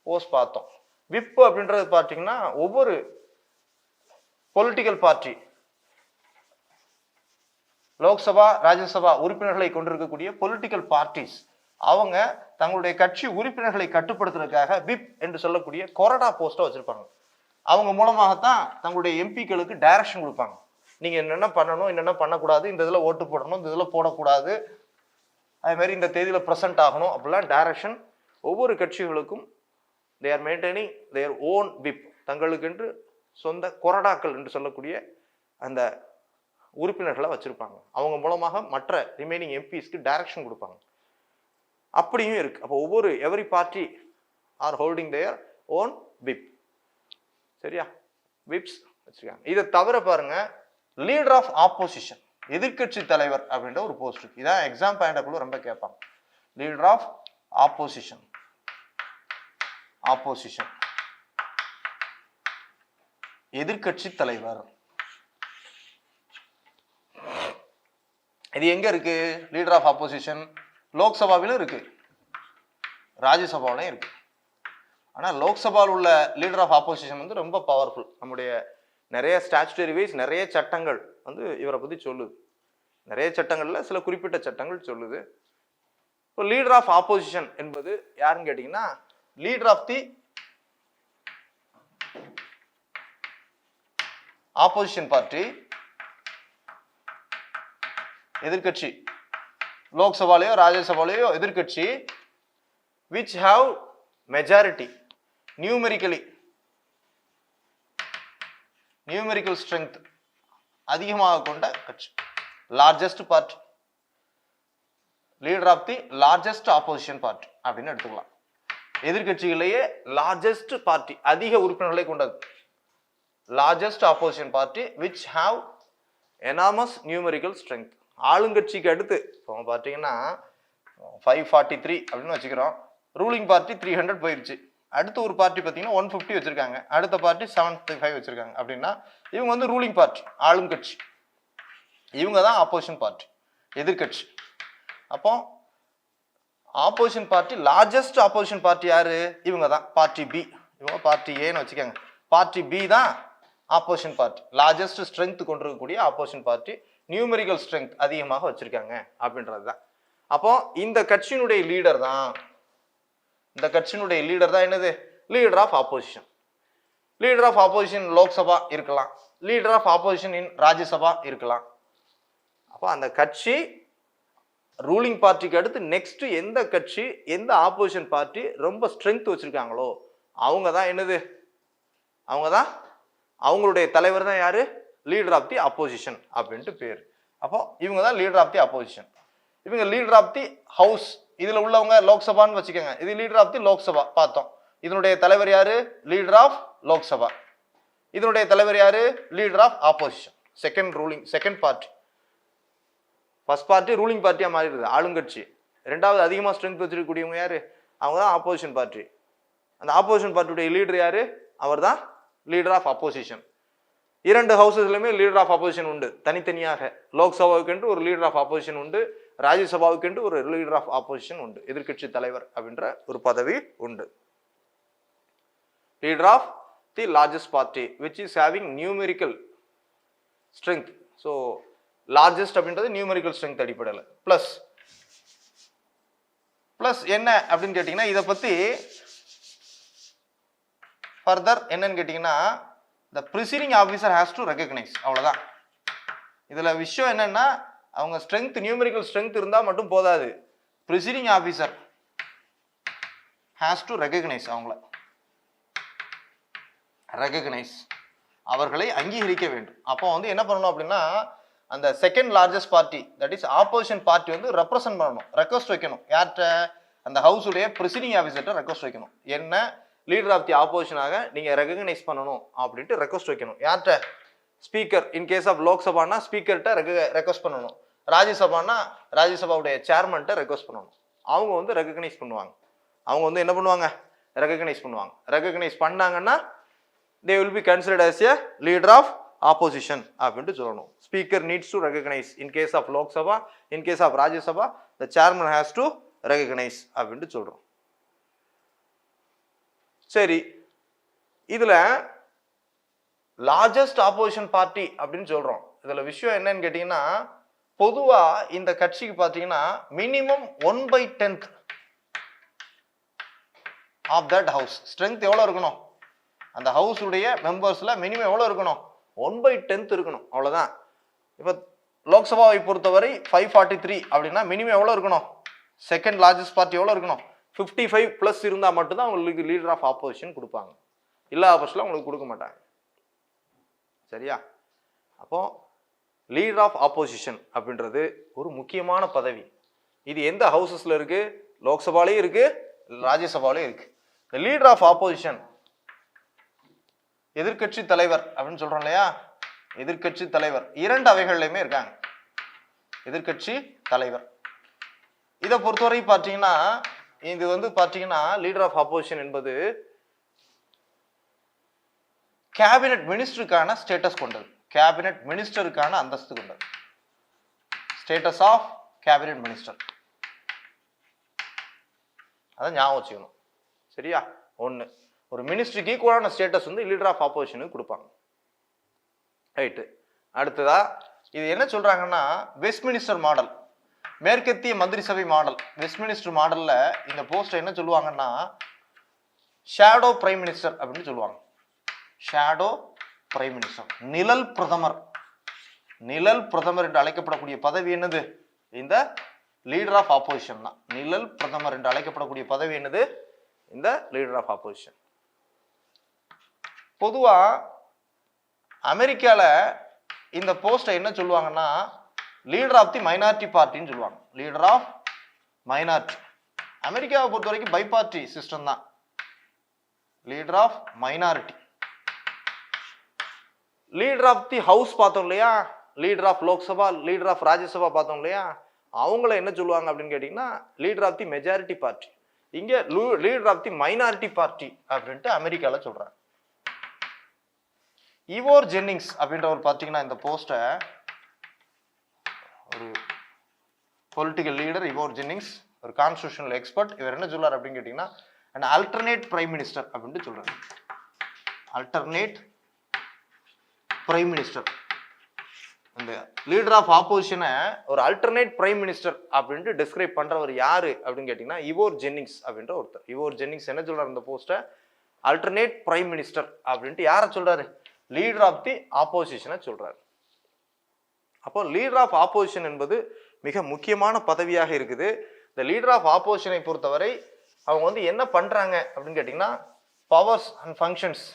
போஸ்ட் பார்த்தோம். விப்பு அப்படின்றது பார்த்தீங்கன்னா ஒவ்வொரு பொலிட்டிக்கல் பார்ட்டி, லோக்சபா ராஜ்யசபா உறுப்பினர்களை கொண்டிருக்கக்கூடிய பொலிட்டிக்கல் பார்ட்டிஸ், அவங்க தங்களுடைய கட்சி உறுப்பினர்களை கட்டுப்படுத்துறதுக்காக விப் என்று சொல்லக்கூடிய கொறடா போஸ்ட்டை வச்சிருப்பாங்க. அவங்க மூலமாகத்தான் தங்களுடைய எம்பிக்களுக்கு டைரக்ஷன் கொடுப்பாங்க. நீங்கள் என்னென்ன பண்ணணும், என்னென்ன பண்ணக்கூடாது, இந்த இதில் ஓட்டு போடணும், இந்த இதில் போடக்கூடாது, அதே மாதிரி இந்த தேதியில் ப்ரெசென்ட் ஆகணும், அப்படிலாம் டைரக்ஷன் ஒவ்வொரு கட்சிகளுக்கும் they are maintaining their own whip, தங்களுக்கென்று சொந்த கொறடாக்கள் என்று சொல்லக்கூடிய அந்த உறுப்பினர்களை வச்சிருப்பாங்க. அவங்க மூலமாக மற்ற ரிமைனிங் எம்பிஸ்க்கு டைரக்ஷன் கொடுப்பாங்க. அப்படியும் இருக்கு. அப்போ ஒவ்வொரு every party are holding there own whip. சரியா? விப்ஸ் வச்சிருக்காங்க. இதை தவிர பாருங்க, லீடர் ஆஃப் ஆப்போசிஷன், எதிர்கட்சி தலைவர் அப்படின்ற ஒரு போஸ்ட் இருக்கு. இதான் எக்ஸாம் பாயிண்ட் ரொம்ப கேட்பாங்க. லீடர் ஆஃப் ஆப்போசிஷன், ஆப்போசிஷன் எதிர்கட்சி தலைவர். இது எங்க இருக்கு? லீடர் ஆஃப் ஆப்போசிஷன் லோக்சபாவிலும் இருக்கு, ராஜ்யசபாவிலும் இருக்கு. ஆனால் லோக்சபாவில் உள்ள லீடர் ஆஃப் ஆப்போசிஷன் வந்து ரொம்ப பவர்ஃபுல். நம்முடைய நிறைய ஸ்டாச்சுட்டரி வைஸ் நிறைய சட்டங்கள் வந்து இவரை பற்றி சொல்லுது. நிறைய சட்டங்கள்ல சில குறிப்பிட்ட சட்டங்கள் சொல்லுது. இப்போ லீடர் ஆஃப் ஆப்போசிஷன் என்பது யாருன்னு கேட்டிங்கன்னா, leader of the opposition party, எதிர்கட்சி, லோக்சபாலேயோ ராஜ்யசபாலேயோ எதிர்கட்சி, which have majority, numerical strength அதிகமாக கொண்ட கட்சி, largest party, leader of the largest opposition party அப்படின்னு எடுத்துக்கலாம். எதிர்கட்சிகளிலேயே லார்ஜஸ்ட் பார்ட்டி, அதிக உறுப்பினர்களை கொண்டது, largest opposition party which have enormous numerical strength. ஆளுங்கட்சிக்கு அடுத்து இப்போ பார்த்தீங்கன்னா 543 அப்படின்னு வச்சுக்கிறோம். ரூலிங் பார்ட்டி 300 போயிடுச்சு. அடுத்து ஒரு பார்ட்டி பார்த்தீங்கன்னா 150 வச்சிருக்காங்க. அடுத்த பார்ட்டி 75 வச்சிருக்காங்க. அப்படின்னா இவங்க வந்து ரூலிங் பார்ட்டி, ஆளும் கட்சி. இவங்க தான் ஆப்போசிஷன் பார்ட்டி, எதிர்கட்சி. அப்போ opposition party, largest opposition party யாரு? இவங்க தான், பார்ட்டி பி. இவங்க பார்ட்டி ஏன்னு வச்சுக்கோங்க. பார்ட்டி பி தான் ஆப்போசிஷன் பார்ட்டி, லார்ஜஸ்ட் ஸ்ட்ரென்த் கொண்டிருக்கக்கூடிய ஆப்போசிஷன் பார்ட்டி, நியூமெரிக்கல் ஸ்ட்ரென்த் அதிகமாக வச்சிருக்காங்க அப்படின்றது தான். அப்போ இந்த கட்சியினுடைய லீடர் தான், இந்த கட்சியினுடைய லீடர் தான் என்னது? Leader of opposition. Leader of opposition Lok Sabha இருக்கலாம், leader of opposition in Rajya Sabha இருக்கலாம். அப்போ அந்த கட்சி ரூலிங் பார்ட்டிக்கு அடுத்து நெக்ஸ்ட் எந்த கட்சி, எந்த ஆப்போசிஷன் பார்ட்டி ரொம்ப ஸ்ட்ரென்த் வச்சிருக்காங்களோ அவங்க தான் என்னது? அவங்க தான், அவங்களுடைய தலைவர் தான் யாரு? லீடர் ஆஃப் தி அப்போசிஷன் அப்படின்ட்டு பேர். அப்போ இவங்க தான் லீடர் ஆஃப் தி அப்போசிஷன். இவங்க லீடர் ஆஃப் தி ஹவுஸ், இதுல உள்ளவங்க லோக்சபான்னு வச்சுக்கோங்க. இது லீடர் ஆஃப் தி லோக்சபா பார்த்தோம். இதனுடைய தலைவர் யாரு? Leader of Lok Sabha. இதனுடைய தலைவர் யாரு? Leader of opposition. Second party. First party ruling பார்ட்டியா மாறிடுது, ஆளுங்கட்சி. ரெண்டாவது அதிகமாக ஸ்ட்ரென்த் வச்சிருக்கக்கூடியவங்க யாரு? அவங்க தான் ஆப்போசிஷன் பார்ட்டி. அந்த ஆப்போசிஷன் பார்ட்டியுடைய லீடர் யாரு? அவர் தான் லீடர் ஆஃப் அப்போசிஷன். இரண்டு ஹவுசஸ்லையுமே லீடர் ஆஃப் அப்போசிஷன் உண்டு தனித்தனியாக. லோக்சபாவுக்கு ஒரு லீடர் ஆஃப் அப்போசிஷன் உண்டு, ராஜ்யசபாவுக்கு ஒரு லீடர் ஆஃப் அப்போசிஷன் உண்டு, எதிர்கட்சி தலைவர் அப்படின்ற ஒரு பதவி உண்டு. Leader of the largest party which is having numerical strength. So largest அப்படின்றது நியூமெரிக்கல் ஸ்ட்ரென்த் அடிப்படையில். பிளஸ் என்ன அப்படின்னு கேட்டீங்கன்னா, இதை பத்தி ஃபர்தர் என்னன்னு கேட்டீங்கன்னா, the preceding officer has to recognize. அவ்வளவுதான். இதுல விஷயம் என்னன்னா, அவங்க ஸ்ட்ரென்த், நியூமெரிக்கல் ஸ்ட்ரென்த் இருந்தா மட்டும் போதாது. preceding officer has to recognize, அவங்கள recognize. அவர்களை அங்கீகரிக்க வேண்டும். அப்போ வந்து என்ன பண்ணணும் அப்படின்னா அந்த second largest party that is opposition party வந்து ரெப்ரசன்ட் பண்ணணும், ரெக்வஸ்ட் வைக்கணும். யார்கிட்ட? அந்த ஹவுஸுடைய ப்ரிசைடிங் ஆஃபீஸர்கிட்ட ரெக்வஸ்ட் வைக்கணும். என்ன லீடர் ஆஃப் தி ஆப்போசிஷனாக நீங்க ரெகக்னைஸ் பண்ணணும் அப்படின்ட்டு ரெக்வஸ்ட் வைக்கணும். யார்கிட்ட? ஸ்பீக்கர். இன் கேஸ் ஆஃப் லோக்சபானா ஸ்பீக்கர்கிட்ட ரெக்வஸ்ட் பண்ணணும். ராஜ்யசபானா ராஜ்யசபாவுடைய சேர்மன்ட்ட ரெக்வஸ்ட் பண்ணணும். அவங்க வந்து ரெகக்னைஸ் பண்ணுவாங்க. அவங்க வந்து என்ன பண்ணுவாங்க? ரெகக்னைஸ் பண்ணுவாங்க. ரெகக்னைஸ் பண்ணாங்கன்னா they will be considered as a leader of opposition அப்படின்ட்டு சொல்லணும். Speaker needs to recognize. In case of Lok Sabha, in case of Rajya Sabha, the chairman has to recognize அப்படின்ட்டு சொல்றோம். சரி, இதுல லார்ஜஸ்ட் ஆப்போசிஷன் பார்ட்டி அப்படின்னு சொல்றோம். இதுல விஷயம் என்னன்னு கேட்டீங்கன்னா, பொதுவா இந்த கட்சிக்கு பாத்தீங்கன்னா minimum 1/10 of that house strength எவ்வளவு இருக்கணும்? அந்த ஹவுஸ் உடைய மெம்பர்ஸ்ல மினிமம் எவ்வளவு இருக்கணும்? 1/10 இருக்கணும். அவ்வளவுதான். இப்ப லோக்சபாவை பொறுத்தவரை 543 அப்படின்னா மினிமம் எவ்வளவு இருக்கணும்? செகண்ட் லார்ஜஸ்ட் பார்ட்டி எவ்வளவு இருக்கணும்? 55 பிளஸ் இருந்தா மட்டும்தான் உங்களுக்கு லீடர் ஆஃப் ஆப்போசிஷன் கொடுப்பாங்க. இல்லாத பட்சத்தில் உங்களுக்கு கொடுக்க மாட்டாங்க. சரியா? அப்போ லீடர் ஆஃப் ஆப்போசிஷன் அப்படின்றது ஒரு முக்கியமான பதவி. இது எந்த ஹவுசஸ்ல இருக்கு? லோக்சபாலையும் இருக்கு, ராஜ்யசபாலையும் இருக்கு. இந்த லீடர் ஆஃப் ஆப்போசிஷன் எதிர்கட்சி தலைவர் அப்படின்னு சொல்றோம் இல்லையா? எதிர்கட்சி தலைவர் 2 அவைகள்லயுமே இருக்காங்க. எதிர்கட்சி தலைவர் இதை பொறுத்தவரை பார்த்தீங்கன்னா, இது வந்து பார்த்தீங்கன்னா லீடர் ஆஃப் ஆப்போசிஷன் என்பது கேபினட் மினிஸ்டருக்கான ஸ்டேட்டஸ் கொண்டது. கேபினட் மினிஸ்டருக்கான அந்தஸ்து கொண்டது. Status of cabinet minister. அதை ஞாபகம் வச்சுக்கணும். சரியா? ஒன்று, ஒரு மினிஸ்ட்ரிக்கு ஈக்குவலான ஸ்டேட்டஸ் வந்து லீடர் ஆஃப் ஆப்போசிஷனுக்கு கொடுப்பாங்க. ரைட்டு. அடுத்ததா இது என்ன சொல்றாங்கன்னா, வெஸ்ட்மினிஸ்டர் மாடல், மேற்கத்திய மந்திரி சபை மாடல். வெஸ்ட்மினிஸ்டர் மாடல்ல இந்த போஸ்ட் என்ன சொல்லுவாங்கன்னா ஷேடோ பிரைம் மினிஸ்டர் அப்படின்னு சொல்லுவாங்க. ஷேடோ பிரைம் மினிஸ்டர், நிழல் பிரதமர். நிழல் பிரதமர் என்று அழைக்கப்படக்கூடிய பதவி என்னது? இந்த லீடர் ஆஃப் ஆப்போசிஷன் தான். நிழல் பிரதமர் என்று அழைக்கப்படக்கூடிய பதவி என்னது? இந்த லீடர் ஆஃப் ஆப்போசிஷன். பொதுவா அமெரிக்கால இந்த போஸ்டை என்ன சொல்லுவாங்கன்னா லீடர் ஆஃப் தி மைனாரிட்டி பார்ட்டின்னு சொல்லுவாங்க. Leader of minority. அமெரிக்காவை பொறுத்த வரைக்கும் பைபார்ட்டி சிஸ்டம் தான். Leader of minority. Leader of the house பார்த்தோம் இல்லையா? Leader of Lok Sabha, leader of Rajya Sabha பார்த்தோம் இல்லையா? அவங்கள என்ன சொல்லுவாங்க அப்படின்னு கேட்டீங்கன்னா leader of the majority party. இங்க leader of the minority party அப்படின்ட்டு அமெரிக்கால சொல்றாங்க. ஈவோர் ஜென்னிங்ஸ் அப்படின்றவர் பார்த்தீங்கன்னா இந்த போஸ்டை, ஒரு பொலிட்டிக்கல் லீடர் ஈவோர் ஜென்னிங்ஸ், ஒரு கான்ஸ்டிடியூஷனல் எக்ஸ்பர்ட். இவர் என்ன சொல்றாரு அப்படின்னு கேட்டீங்கன்னா an alternate prime minister அப்படின்ட்டு சொல்றாரு. alternate prime minister. இந்த லீடர் ஆஃப் ஆப்போசிஷனை ஒரு அல்டர்னேட் பிரைம் மினிஸ்டர் அப்படின்ட்டு டிஸ்கிரைப் பண்றவர் யாரு அப்படின்னு கேட்டீங்கன்னா ஈவோர் ஜென்னிங்ஸ் அப்படின்ற ஒருத்தர். ஈவோர் ஜென்னிங்ஸ் என்ன சொல்றாரு இந்த போஸ்டை? அல்டர்னேட் பிரைம் மினிஸ்டர் அப்படின்ட்டு யாரை சொல்றாரு? லீடர் ஆஃப் தி ஆப்போசிஷனை சொல்றாரு. அப்போ லீடர் ஆஃப் ஆப்போசிஷன் என்பது மிக முக்கியமான பதவியாக இருக்குது. இந்த லீடர் ஆஃப் ஆப்போசிஷனை பொறுத்தவரை அவங்க வந்து என்ன பண்றாங்க அப்படின்னு கேட்டீங்கன்னா பவர்ஸ் அண்ட் ஃபங்க்ஷன்ஸ்.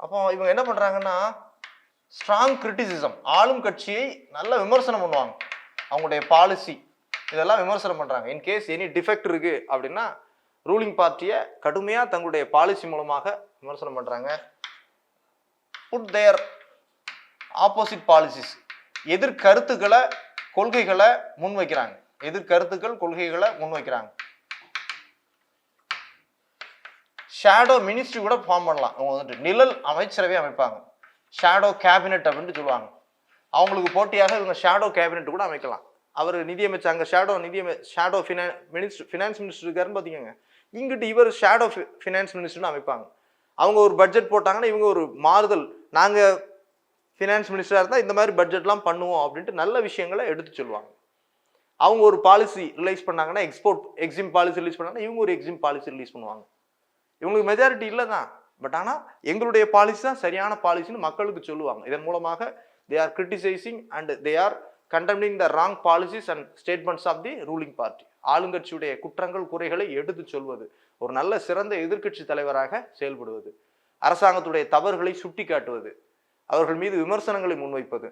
அப்போ இவங்க என்ன பண்றாங்கன்னா ஸ்ட்ராங் கிரிட்டிசிசம், ஆளும் கட்சியை நல்ல விமர்சனம் பண்ணுவாங்க. அவங்களுடைய பாலிசி இதெல்லாம் விமர்சனம் பண்றாங்க. இன்கேஸ் எனி டிஃபெக்ட் இருக்கு அப்படின்னா ரூலிங் பார்ட்டியை கடுமையா தங்களுடைய பாலிசி மூலமாக விமர்சனம் பண்றாங்க. புட் தேர் ஆப்போசிட் பாலிசிஸ், எதிர்கருத்துக்களை கொள்கைகளை முன்வைக்கிறாங்க. எதிர்கருத்துக்கள் கொள்கைகளை முன்வைக்கிறாங்க. ஷேடோ மினிஸ்ட்ரி கூட ஃபார்ம் பண்ணலாம். அவங்க வந்துட்டு நிழல் அமைச்சரவை அமைப்பாங்க. ஷேடோ கேபினெட் அப்படின்னு சொல்லுவாங்க. அவங்களுக்கு போட்டியாக இவங்க ஷேடோ கேபினெட் கூட அமைக்கலாம். அவர் நிதியமைச்சாங்க, ஷேடோ ஃபினான்ஸ் மினிஸ்டர் இருக்காருன்னு பார்த்திக்கோங்க. இங்கிட்டு இவர் ஷேடோ ஃபினான்ஸ் மினிஸ்டர்னு அமைப்பாங்க. அவங்க ஒரு பட்ஜெட் போட்டாங்கன்னா இவங்க ஒரு மாறுதல், நாங்கள் ஃபினான்ஸ் மினிஸ்டராக இருந்தால் இந்த மாதிரி பட்ஜெட்லாம் பண்ணுவோம் அப்படின்ட்டு நல்ல விஷயங்களை எடுத்து சொல்லுவாங்க. அவங்க ஒரு பாலிசி ரிலீஸ் பண்ணாங்கன்னா எக்ஸிம் பாலிசி ரிலீஸ் பண்ணாங்கன்னா இவங்க ஒரு எக்ஸிம் பாலிசி ரிலீஸ் பண்ணுவாங்க. இவங்களுக்கு மெஜாரிட்டி இல்லை தான், பட் ஆனால் எங்களுடைய பாலிசி தான் சரியான பாலிசின்னு மக்களுக்கு சொல்லுவாங்க. இதன் மூலமாக they are criticizing and they are condemning the wrong policies and statements of the ruling party. ஆளுங்கட்சியுடைய குற்றங்கள் குறைகளை எடுத்து சொல்வது, ஒரு நல்ல சிறந்த எதிர்க்கட்சி தலைவராக செயல்படுவது. அரசாங்கத்துடைய தவறுகளை சுட்டி காட்டுவது, அவர்கள் மீது விமர்சனங்களை முன்வைப்பது.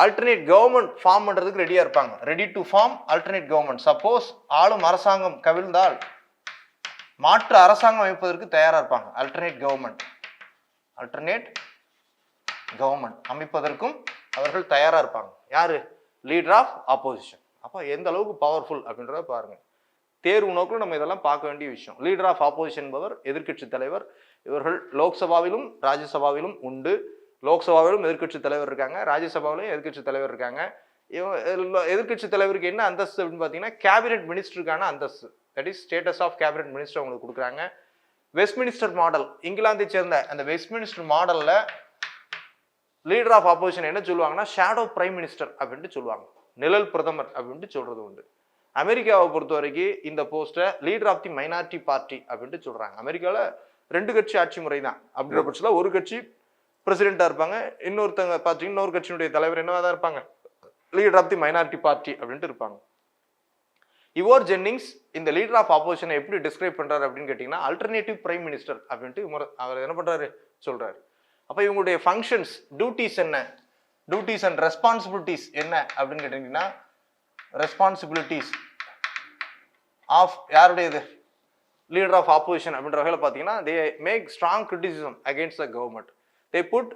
ஆல்டர்னேட் கவர்மெண்ட் ஃபார்ம் பண்றதுக்கு ரெடியா இருப்பாங்க. Ready to form alternate government. Suppose ஆளும் அரசாங்கம் கவிழ்ந்தால் மாற்று அரசாங்கம் அமைப்பதற்கு தயாரா இருப்பாங்க. ஆல்டர்னேட் கவர்மெண்ட் அமைப்பதற்கும் அவர்கள் தயாரா இருப்பாங்க. யாரு? Leader of opposition. அப்போ எந்த அளவுக்கு பவர்ஃபுல் அப்படின்றத பாருங்க. தேர்வு நோக்கில் நம்ம இதெல்லாம் பார்க்க வேண்டிய விஷயம். லீடர் ஆஃப் ஆப்போசிஷன் என்பவர் எதிர்க்கட்சி தலைவர். இவர்கள் லோக்சபாவிலும் ராஜ்யசபாவிலும் உண்டு. லோக்சபாவிலும் எதிர்க்கட்சி தலைவர் இருக்காங்க, ராஜ்யசபாவிலும் எதிர்க்கட்சி தலைவர் இருக்காங்க. எதிர்க்கட்சி தலைவருக்கு என்ன அந்தஸ்து அப்படின்னு பார்த்தீங்கன்னா கேபினெட் மினிஸ்டருக்கான அந்தஸ்து. That is status of cabinet minister அவங்களுக்கு கொடுக்குறாங்க. வெஸ்ட்மினிஸ்டர் மாடல், இங்கிலாந்தை சேர்ந்த அந்த வெஸ்ட்மினிஸ்டர் மாடல்ல லீடர் ஆஃப் ஆப்போசிஷன் என்ன சொல்லுவாங்கன்னா ஷேடோ பிரைம் மினிஸ்டர் அப்படின்ட்டு சொல்லுவாங்க. நிழல் பிரதமர் அப்படின்ட்டு சொல்றது உண்டு. அமெரிக்காவை பொறுத்த வரைக்கும் இந்த போஸ்ட்டை leader of the minority party அப்படின்ட்டு சொல்றாங்க. அமெரிக்காவில் 2 கட்சி ஆட்சி முறை தான். அப்படின்ற பட்சத்தில் ஒரு கட்சி பிரசிடென்டா இருப்பாங்க, இன்னொருத்தங்க பார்த்தீங்கன்னா இன்னொரு கட்சியினுடைய தலைவர் என்னவா தான் இருப்பாங்க, leader of the minority party அப்படின்ட்டு இருப்பாங்க. இவோர் ஜென்னிங்ஸ் இந்த லீடர் ஆஃப் ஆப்போசிஷனை எப்படி டிஸ்கிரைப் பண்றாரு அப்படின்னு கேட்டீங்கன்னா அல்டர்னேட்டிவ் பிரைம் மினிஸ்டர் அப்படின்ட்டு அவர் என்ன பண்றாரு சொல்றாரு. அப்போ இவங்களுடைய ஃபங்க்ஷன்ஸ், டியூட்டிஸ் என்ன, டியூட்டிஸ் அண்ட் ரெஸ்பான்சிபிலிட்டிஸ் என்ன அப்படின்னு கேட்டீங்கன்னா ரெஸ்பான்சிபிலிட்டிஸ் ஆஃப் யாருடையது, லீடர் ஆஃப் ஆப்போசிஷன் அப்படின்ற வகையில் பார்த்தீங்கன்னா they make strong criticism against the government. They put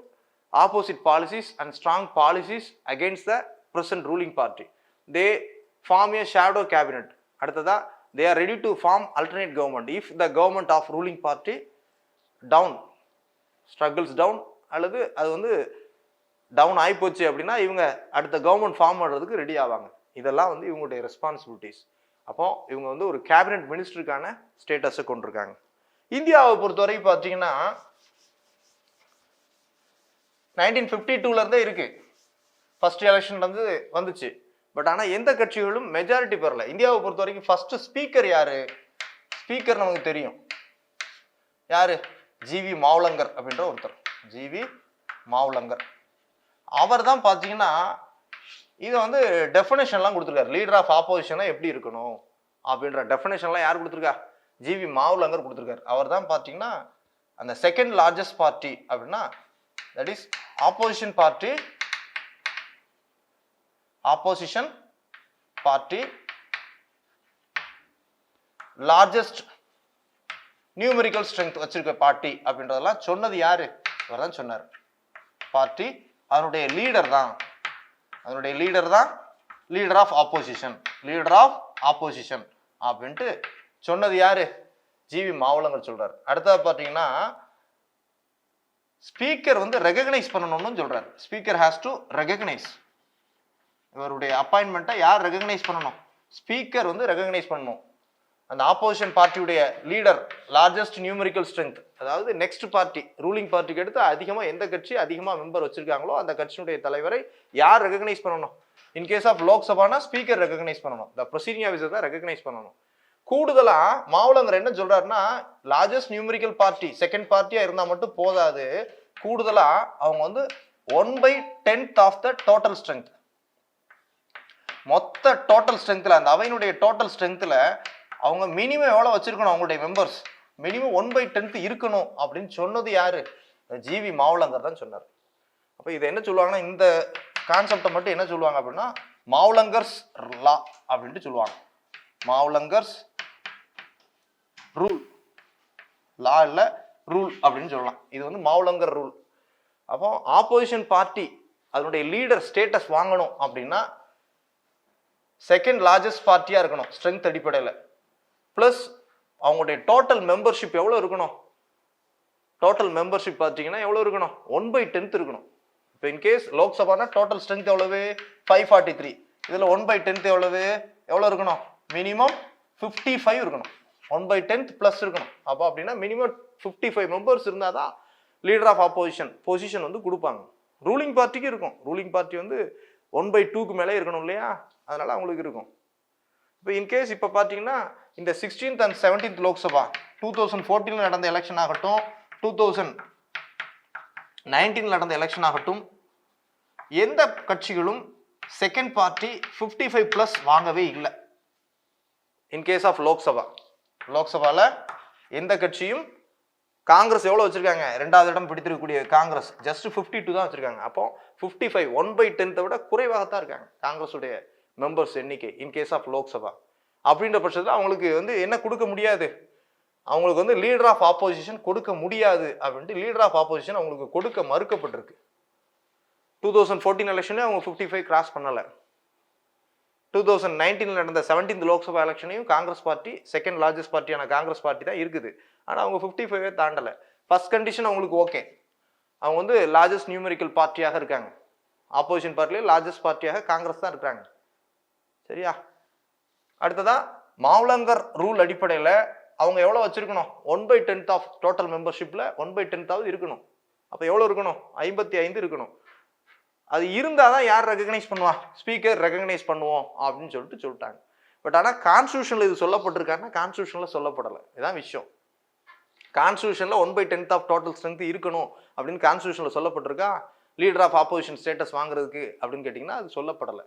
opposite policies and strong policies against the present ruling party. They form a shadow cabinet. அடுத்ததா they are ready to form alternate government if the government of ruling party down struggles down, அல்லது அது வந்து down ஆகிப்போச்சு அப்படின்னா இவங்க அடுத்த government form பண்ணுறதுக்கு ready ஆவாங்க. இதெல்லாம் வந்து இவங்களுடைய ரெஸ்பான்சிபிலிட்டிஸ். அப்போ இவங்க வந்து ஒரு கேபினெட் மினிஸ்டருக்கான ஸ்டேட்டஸை கொண்டிருக்காங்க. இந்தியாவை பொறுத்தவரைக்கும் பார்த்தீங்கன்னா 1952 இருந்தே இருக்கு. ஃபர்ஸ்ட் எலெக்ஷன் வந்துச்சு. பட் ஆனால் எந்த கட்சிகளும் மெஜாரிட்டி பெறல. இந்தியாவை பொறுத்த வரைக்கும் ஃபர்ஸ்ட் ஸ்பீக்கர் யாரு? ஸ்பீக்கர் நமக்கு தெரியும் யாரு, ஜிவி மாவுலங்கர் அப்படின்ற ஒருத்தர். ஜிவி மாவுலங்கர் அவர் தான் பார்த்தீங்கன்னா இதை வந்து டெஃபினேஷன்லாம் கொடுத்துருக்காரு. லீடர் ஆஃப் ஆப்போசிஷனா எப்படி இருக்கணும் அப்படின்ற டெஃபினேஷன்லாம் யார் கொடுத்துருக்கா? ஜிவி மாவுலங்கர் கொடுத்துருக்காரு. அவர் தான் பார்த்தீங்கன்னா அந்த செகண்ட் லார்ஜஸ்ட் பார்ட்டி அப்படின்னா that is opposition party largest numerical strength வச்சிருக்க பார்ட்டி அப்படின்றதெல்லாம் சொன்னது யாரு? அவர் தான் சொன்னார். பார்ட்டி அதனுடைய லீடர் தான் லீடர் ஆஃப் ஆப்போசிஷன் அப்படின்ட்டு சொன்னது யாரு? ஜிவி மாவுலங்கர் சொல்றாரு. அடுத்தது பார்த்தீங்கன்னா ஸ்பீக்கர் வந்து ரெகக்னைஸ் பண்ணணும்னு சொல்றாரு. Speaker has to recognise. இவருடைய அப்பாயின்மெண்ட்டை யார் ரெகக்னைஸ் பண்ணணும்? ஸ்பீக்கர் வந்து ரெகக்னைஸ் பண்ணணும். அந்த ஆப்போசிஷன் பார்ட்டியுடைய லீடர் லார்ஜஸ்ட் நியூமெரிக்கல் ஸ்ட்ரென்த், அதாவது நெக்ஸ்ட் பார்ட்டி ரூலிங் பார்ட்டிக்கு எடுத்து அதிகமாக எந்த கட்சி அதிகமாக மெம்பர் வச்சிருக்காங்களோ அந்த கட்சியினுடைய தலைவரை யார் ரெகக்னைஸ் பண்ணணும்? இன் கேஸ் ஆஃப் லோக்சபானா ஸ்பீக்கர் ரெகக்னைஸ் பண்ணணும். த ப்ரொசீடிங் ஆஃபீஸர் தான் ரெகக்னைஸ் பண்ணணும். கூடுதலா மாவுலங்கர் என்ன சொல்றாருன்னா லார்ஜஸ்ட் நியூமெரிக்கல் பார்ட்டி செகண்ட் பார்ட்டியா இருந்தா மட்டும் போதாது, கூடுதலா அவங்க வந்து 1/10 ஆஃப் த டோட்டல் ஸ்ட்ரென்த், மொத்த டோட்டல் ஸ்ட்ரென்த்ல அந்த அவையினுடைய டோட்டல் ஸ்ட்ரென்த்ல அவங்க மினிமம் எவ்வளவு வச்சிருக்கணும், அவங்களுடைய மெம்பர்ஸ் மினிமம் 1/10 இருக்கணும் அப்படின்னு சொன்னது யாரு? ஜிவி மாவுலங்கர் தான் சொன்னார். அப்ப இதை என்ன சொல்லுவாங்கன்னா இந்த கான்செப்டை மட்டும் என்ன சொல்லுவாங்க அப்படின்னா மாவுலங்கர்ஸ் லா அப்படின்ட்டு சொல்லுவாங்க. மாவுலங்கர்ஸ் ரூல், லா இல்ல ரூல் அப்படின்னு சொல்லலாம். இது வந்து மாவுலங்கர் ரூல். அப்போ ஆப்போசிஷன் பார்ட்டி அதனுடைய லீடர் ஸ்டேட்டஸ் வாங்கணும் அப்படின்னா செகண்ட் லார்ஜஸ்ட் பார்ட்டியா இருக்கணும் ஸ்ட்ரென்த் அடிப்படையில். பிளஸ் அவங்களுடைய டோட்டல் மெம்பர்ஷிப் எவ்வளோ இருக்கணும்? டோட்டல் மெம்பர்ஷிப் பார்த்தீங்கன்னா எவ்வளோ இருக்கணும்? 1/10 இருக்கணும். இப்போ இன்கேஸ் லோக்சபானா டோட்டல் ஸ்ட்ரென்த் எவ்வளவு? 543. இதில் 1/10 எவ்வளோ இருக்கணும்? மினிமம் 55 இருக்கணும். 1/10 ப்ளஸ் இருக்கணும். அப்போ அப்படின்னா மினிமம் 55 மெம்பர்ஸ் இருந்தால் தான் லீடர் ஆஃப் ஆப்போசிஷன் பொசிஷன் வந்து கொடுப்பாங்க. ரூலிங் பார்ட்டிக்கு இருக்கும். ரூலிங் பார்ட்டி வந்து 1/2க்கு மேலே இருக்கணும் இல்லையா, அதனால அவங்களுக்கு இருக்கும். இப்போ இன்கேஸ் இப்போ பார்த்தீங்கன்னா இந்த 16th and 17th லோக்சபா 2014 நடந்த எலெக்ஷன் ஆகட்டும் 2019 நடந்த எலெக்ஷன் ஆகட்டும் எந்த கட்சிகளும் செகண்ட் பார்ட்டி 55+ வாங்கவே இல்லை. இன்கேஸ் ஆஃப் லோக்சபால எந்த கட்சியும் காங்கிரஸ் எவ்வளோ வச்சிருக்காங்க? 2வது இடம் பிடித்திருக்கக்கூடிய காங்கிரஸ் ஜஸ்ட் 52 தான் வச்சிருக்காங்க. அப்போ 55 1/10 விட குறைவாகத்தான் இருக்காங்க காங்கிரஸுடைய மெம்பர்ஸ் எண்ணிக்கை இன் கேஸ் ஆஃப் லோக்சபா. அப்படின்ற பட்சத்தில் அவங்களுக்கு என்ன கொடுக்க முடியாது, அவங்களுக்கு லீடர் ஆஃப் ஆப்போசிஷன் கொடுக்க முடியாது அப்படின்ட்டு லீடர் ஆஃப் ஆப்போசிஷன் அவங்களுக்கு கொடுக்க மறுக்கப்பட்டிருக்கு. 2014 எலெக்ஷன்லேயும் அவங்க 55 கிராஸ் பண்ணலை. 2019 நடந்த 17th லோக்சபா எலெக்ஷனையும் காங்கிரஸ் பார்ட்டி செகண்ட் லார்ஜஸ்ட் பார்ட்டியான காங்கிரஸ் பார்ட்டி தான் இருக்குது. ஆனால் அவங்க 55 தாண்டலை. ஃபர்ஸ்ட் கண்டிஷன் அவங்களுக்கு ஓகே, அவங்க லார்ஜஸ்ட் நியூமெரிக்கல் பார்ட்டியாக இருக்காங்க. ஆப்போசிஷன் பார்ட்டிலே லார்ஜஸ்ட் பார்ட்டியாக காங்கிரஸ் தான் இருக்கிறாங்க. சரியா? அடுத்ததா மாவ்லங்கர் ரூல் அடிப்படையில் அவங்க எவ்வளோ வச்சிருக்கணும்? 1/10 ஆஃப் டோட்டல் மெம்பர்ஷிப்பில் 1/10 இருக்கணும். அப்போ எவ்வளோ இருக்கணும்? 55 இருக்கணும். அது இருந்தால் தான் யார் ரெகக்னைஸ் பண்ணுவா? ஸ்பீக்கர் ரெகக்னைஸ் பண்ணுவோம் அப்படின்னு சொல்லிட்டாங்க. பட் ஆனால் கான்ஸ்டியூஷனில் இது சொல்லப்பட்டிருக்காருன்னா கான்ஸ்டியூஷனில் சொல்லப்படலை. இதுதான் விஷயம். கான்ஸ்டியூஷனில் 1/10 ஆஃப் டோட்டல் ஸ்ட்ரென்த் இருக்கணும் அப்படின்னு கான்ஸ்டியூஷனில் சொல்லப்பட்டிருக்கா? லீடர் ஆஃப் ஆப்போசிஷன் ஸ்டேட்டஸ் வாங்குறதுக்கு அப்படின்னு கேட்டிங்கன்னா அது சொல்லப்படலை.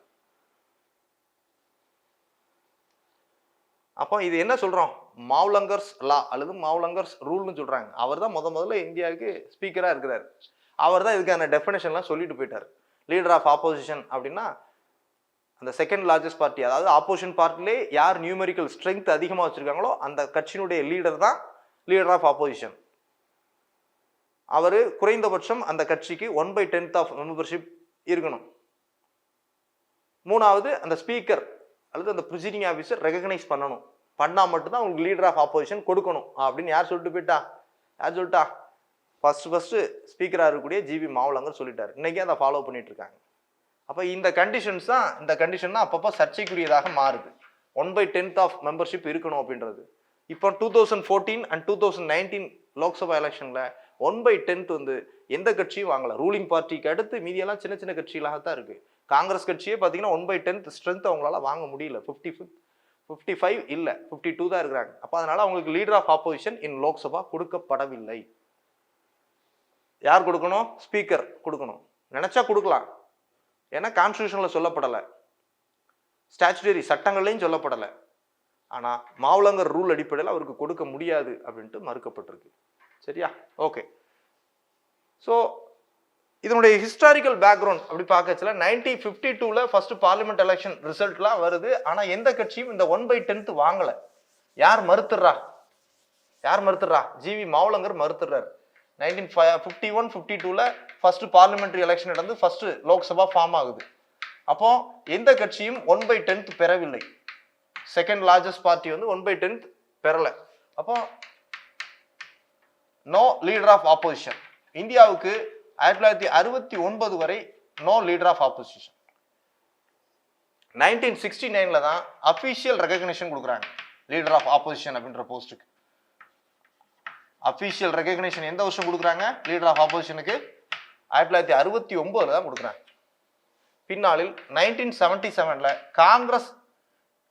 அப்போ இது என்ன சொல்கிறோம்? மாவ்லங்கர்ஸ் லா அல்லது மாவ்லங்கர்ஸ் ரூல்னு சொல்கிறாங்க. அவர் தான் முதல்ல இந்தியாவுக்கு ஸ்பீக்கராக இருக்கிறார். அவர் தான் இதுக்கான டெஃபினேஷன்லாம் சொல்லிட்டு போயிட்டார். லீடர் ஆஃப் ஆப்போசிஷன் அப்படின்னா அந்த செகண்ட் லார்ஜஸ்ட் பார்ட்டி, அதாவது ஆப்போசிஷன் பார்ட்டிலே யார் நியூமெரிக்கல் ஸ்ட்ரென்த் அதிகமாக வச்சுருக்காங்களோ அந்த கட்சியினுடைய லீடர் தான் லீடர் ஆஃப் ஆப்போசிஷன். அவர் குறைந்தபட்சம் அந்த கட்சிக்கு 1/10 ஆஃப் மெம்பர்ஷிப் இருக்கணும். 3வது அந்த ஸ்பீக்கர் அல்லது அந்த ப்ரிசைடிங் ஆஃபீஸர் ரெகக்னைஸ் பண்ணணும். பண்ணால் மட்டும்தான் அவங்களுக்கு லீடர் ஆஃப் ஆப்போசிஷன் கொடுக்கணும் அப்படின்னு யார் சொல்லிட்டு போயிட்டா? யார் சொல்லிட்டா? ஃபர்ஸ்ட் ஸ்பீக்கராக இருக்கக்கூடிய ஜிவி மாவ்லங்கர் சொல்லிட்டார். இன்னைக்கு அதை ஃபாலோ பண்ணிட்டு இருக்காங்க. அப்போ இந்த கண்டிஷன் தான் அப்பப்போ சர்ச்சைக்குரியதாக மாறுது. 1/10 ஆஃப் மெம்பர்ஷிப் இருக்கணும் அப்படின்றது. இப்போ 2014 அண்ட் 2019 லோக்சபா எலெக்ஷனில் 1/10 எந்த கட்சியும் வாங்கலை. ரூலிங் பார்ட்டிக்கு அடுத்து மீதியெல்லாம் சின்ன சின்ன கட்சிகளாகத்தான் இருக்கு. காங்கிரஸ் கட்சியே பார்த்தீங்கன்னா 1/10 ஸ்ட்ரென்த் அவங்களால வாங்க முடியல. 55 இல்லை, 52 தான் இருக்கிறாங்க. அப்போ அதனால அவங்களுக்கு லீடர் ஆஃப் ஆப்போசிஷன் இன் லோக்சபா கொடுக்கப்படவில்லை. யார் கொடுக்கணும்? ஸ்பீக்கர் கொடுக்கணும். நினைச்சா கொடுக்கலாம், ஏன்னா கான்ஸ்டியூஷனில் சொல்லப்படலை, ஸ்டாச்சுட்டரி சட்டங்கள்லையும் சொல்லப்படலை. ஆனால் மாவ்லங்கர் ரூல் அடிப்படையில் அவருக்கு கொடுக்க முடியாது அப்படின்ட்டு மறுக்கப்பட்டிருக்கு. சரியா? ஓகே. ஸோ இதனுடைய ஹிஸ்டாரிக்கல் பேக்ரவுண்ட் அப்படி பார்க்கச்சுல 1952 ஃபர்ஸ்ட் பார்லிமெண்ட் எலெக்ஷன் ரிசல்ட்லாம் வருது. ஆனால் எந்த கட்சியும் இந்த 1/10 வாங்கலை. யார் மறுத்துறா? GV Mavalankar மறுத்துறாரு. 1951-52 first parliamentary election நடந்து ஃபர்ஸ்ட் லோக்சபா ஃபார்ம் ஆகுது. அப்போ எந்த கட்சியும் 1/10 பெறவில்லை. செகண்ட் லார்ஜஸ்ட் பார்ட்டி 1/10 பெறல. அப்போ நோ லீடர் ஆஃப் ஆப்போசிஷன். இந்தியாவுக்கு 1969 வரை நோ லீடர் ஆஃப் ஆப்போசிஷன். 1969 தான் அபிஷியல் ரெகக்னிஷன் கொடுக்குறாங்க லீடர் ஆஃப் ஆப்போசிஷன் அப்படின்ற போஸ்ட்டுக்கு. அபிஷியல் ரெகக்னிஷன் எந்த வருஷம் கொடுக்குறாங்க? லீடர் ஆஃப் ஆப்போசிஷனுக்கு 1969 தான் கொடுக்குறாங்க. பின்னாளில் 1977 காங்கிரஸ்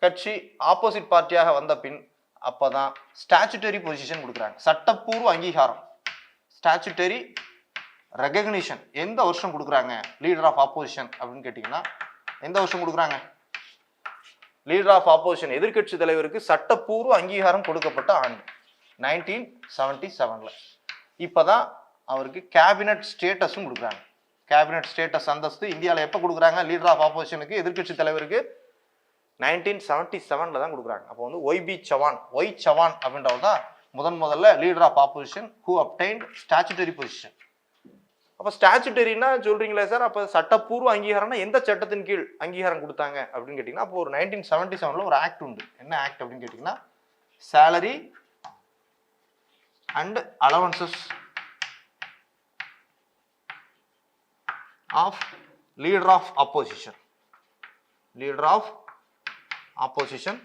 கட்சி ஆப்போசிட் பார்ட்டியாக வந்த பின் அப்பதான் ஸ்டாச்சுட்டரி பொசிஷன் கொடுக்குறாங்க. சட்டப்பூர்வ அங்கீகாரம், ஸ்டாச்சுட்டரி ரெகக்னிஷன் எந்த வருஷம் கொடுக்குறாங்க லீடர் ஆஃப் ஆப்போசிஷன் அப்படின்னு கேட்டீங்கன்னா எந்த வருஷம் கொடுக்குறாங்க? லீடர் ஆஃப் ஆப்போசிஷன் எதிர்க்கட்சி தலைவருக்கு சட்டப்பூர்வ அங்கீகாரம் கொடுக்கப்பட்ட ஆண்டு 1977. இப்பதான் அவருக்கு கேபினட் ஸ்டேட்டஸும் கொடுக்குறாங்க. கேபினட் ஸ்டேட்டஸ் அந்தஸ்து இந்தியாவில் எப்போ கொடுக்குறாங்க? லீடர் ஆஃப் ஆப்போசிஷனுக்கு எதிர்க்கட்சி தலைவருக்கு 1977 தான் கொடுக்குறாங்க. அப்போ ஒய் சவான் அப்படின்றவர் தான் முதல்ல leader of opposition who obtained statutory position. அப்போ ஸ்டாச்சுட்டரின்னா சொல்றீங்களே சார், அப்போ சட்டப்பூர்வ அங்கீகாரம்னா எந்த சட்டத்தின் கீழ் அங்கீகாரம் கொடுத்தாங்க அப்படின்னு கேட்டிங்கன்னா அப்போ ஒரு 1977 ஒரு ஆக்ட் உண்டு. என்ன ஆக்ட் அப்படின்னு கேட்டிங்கன்னா salary and allowances of leader of opposition. Leader of opposition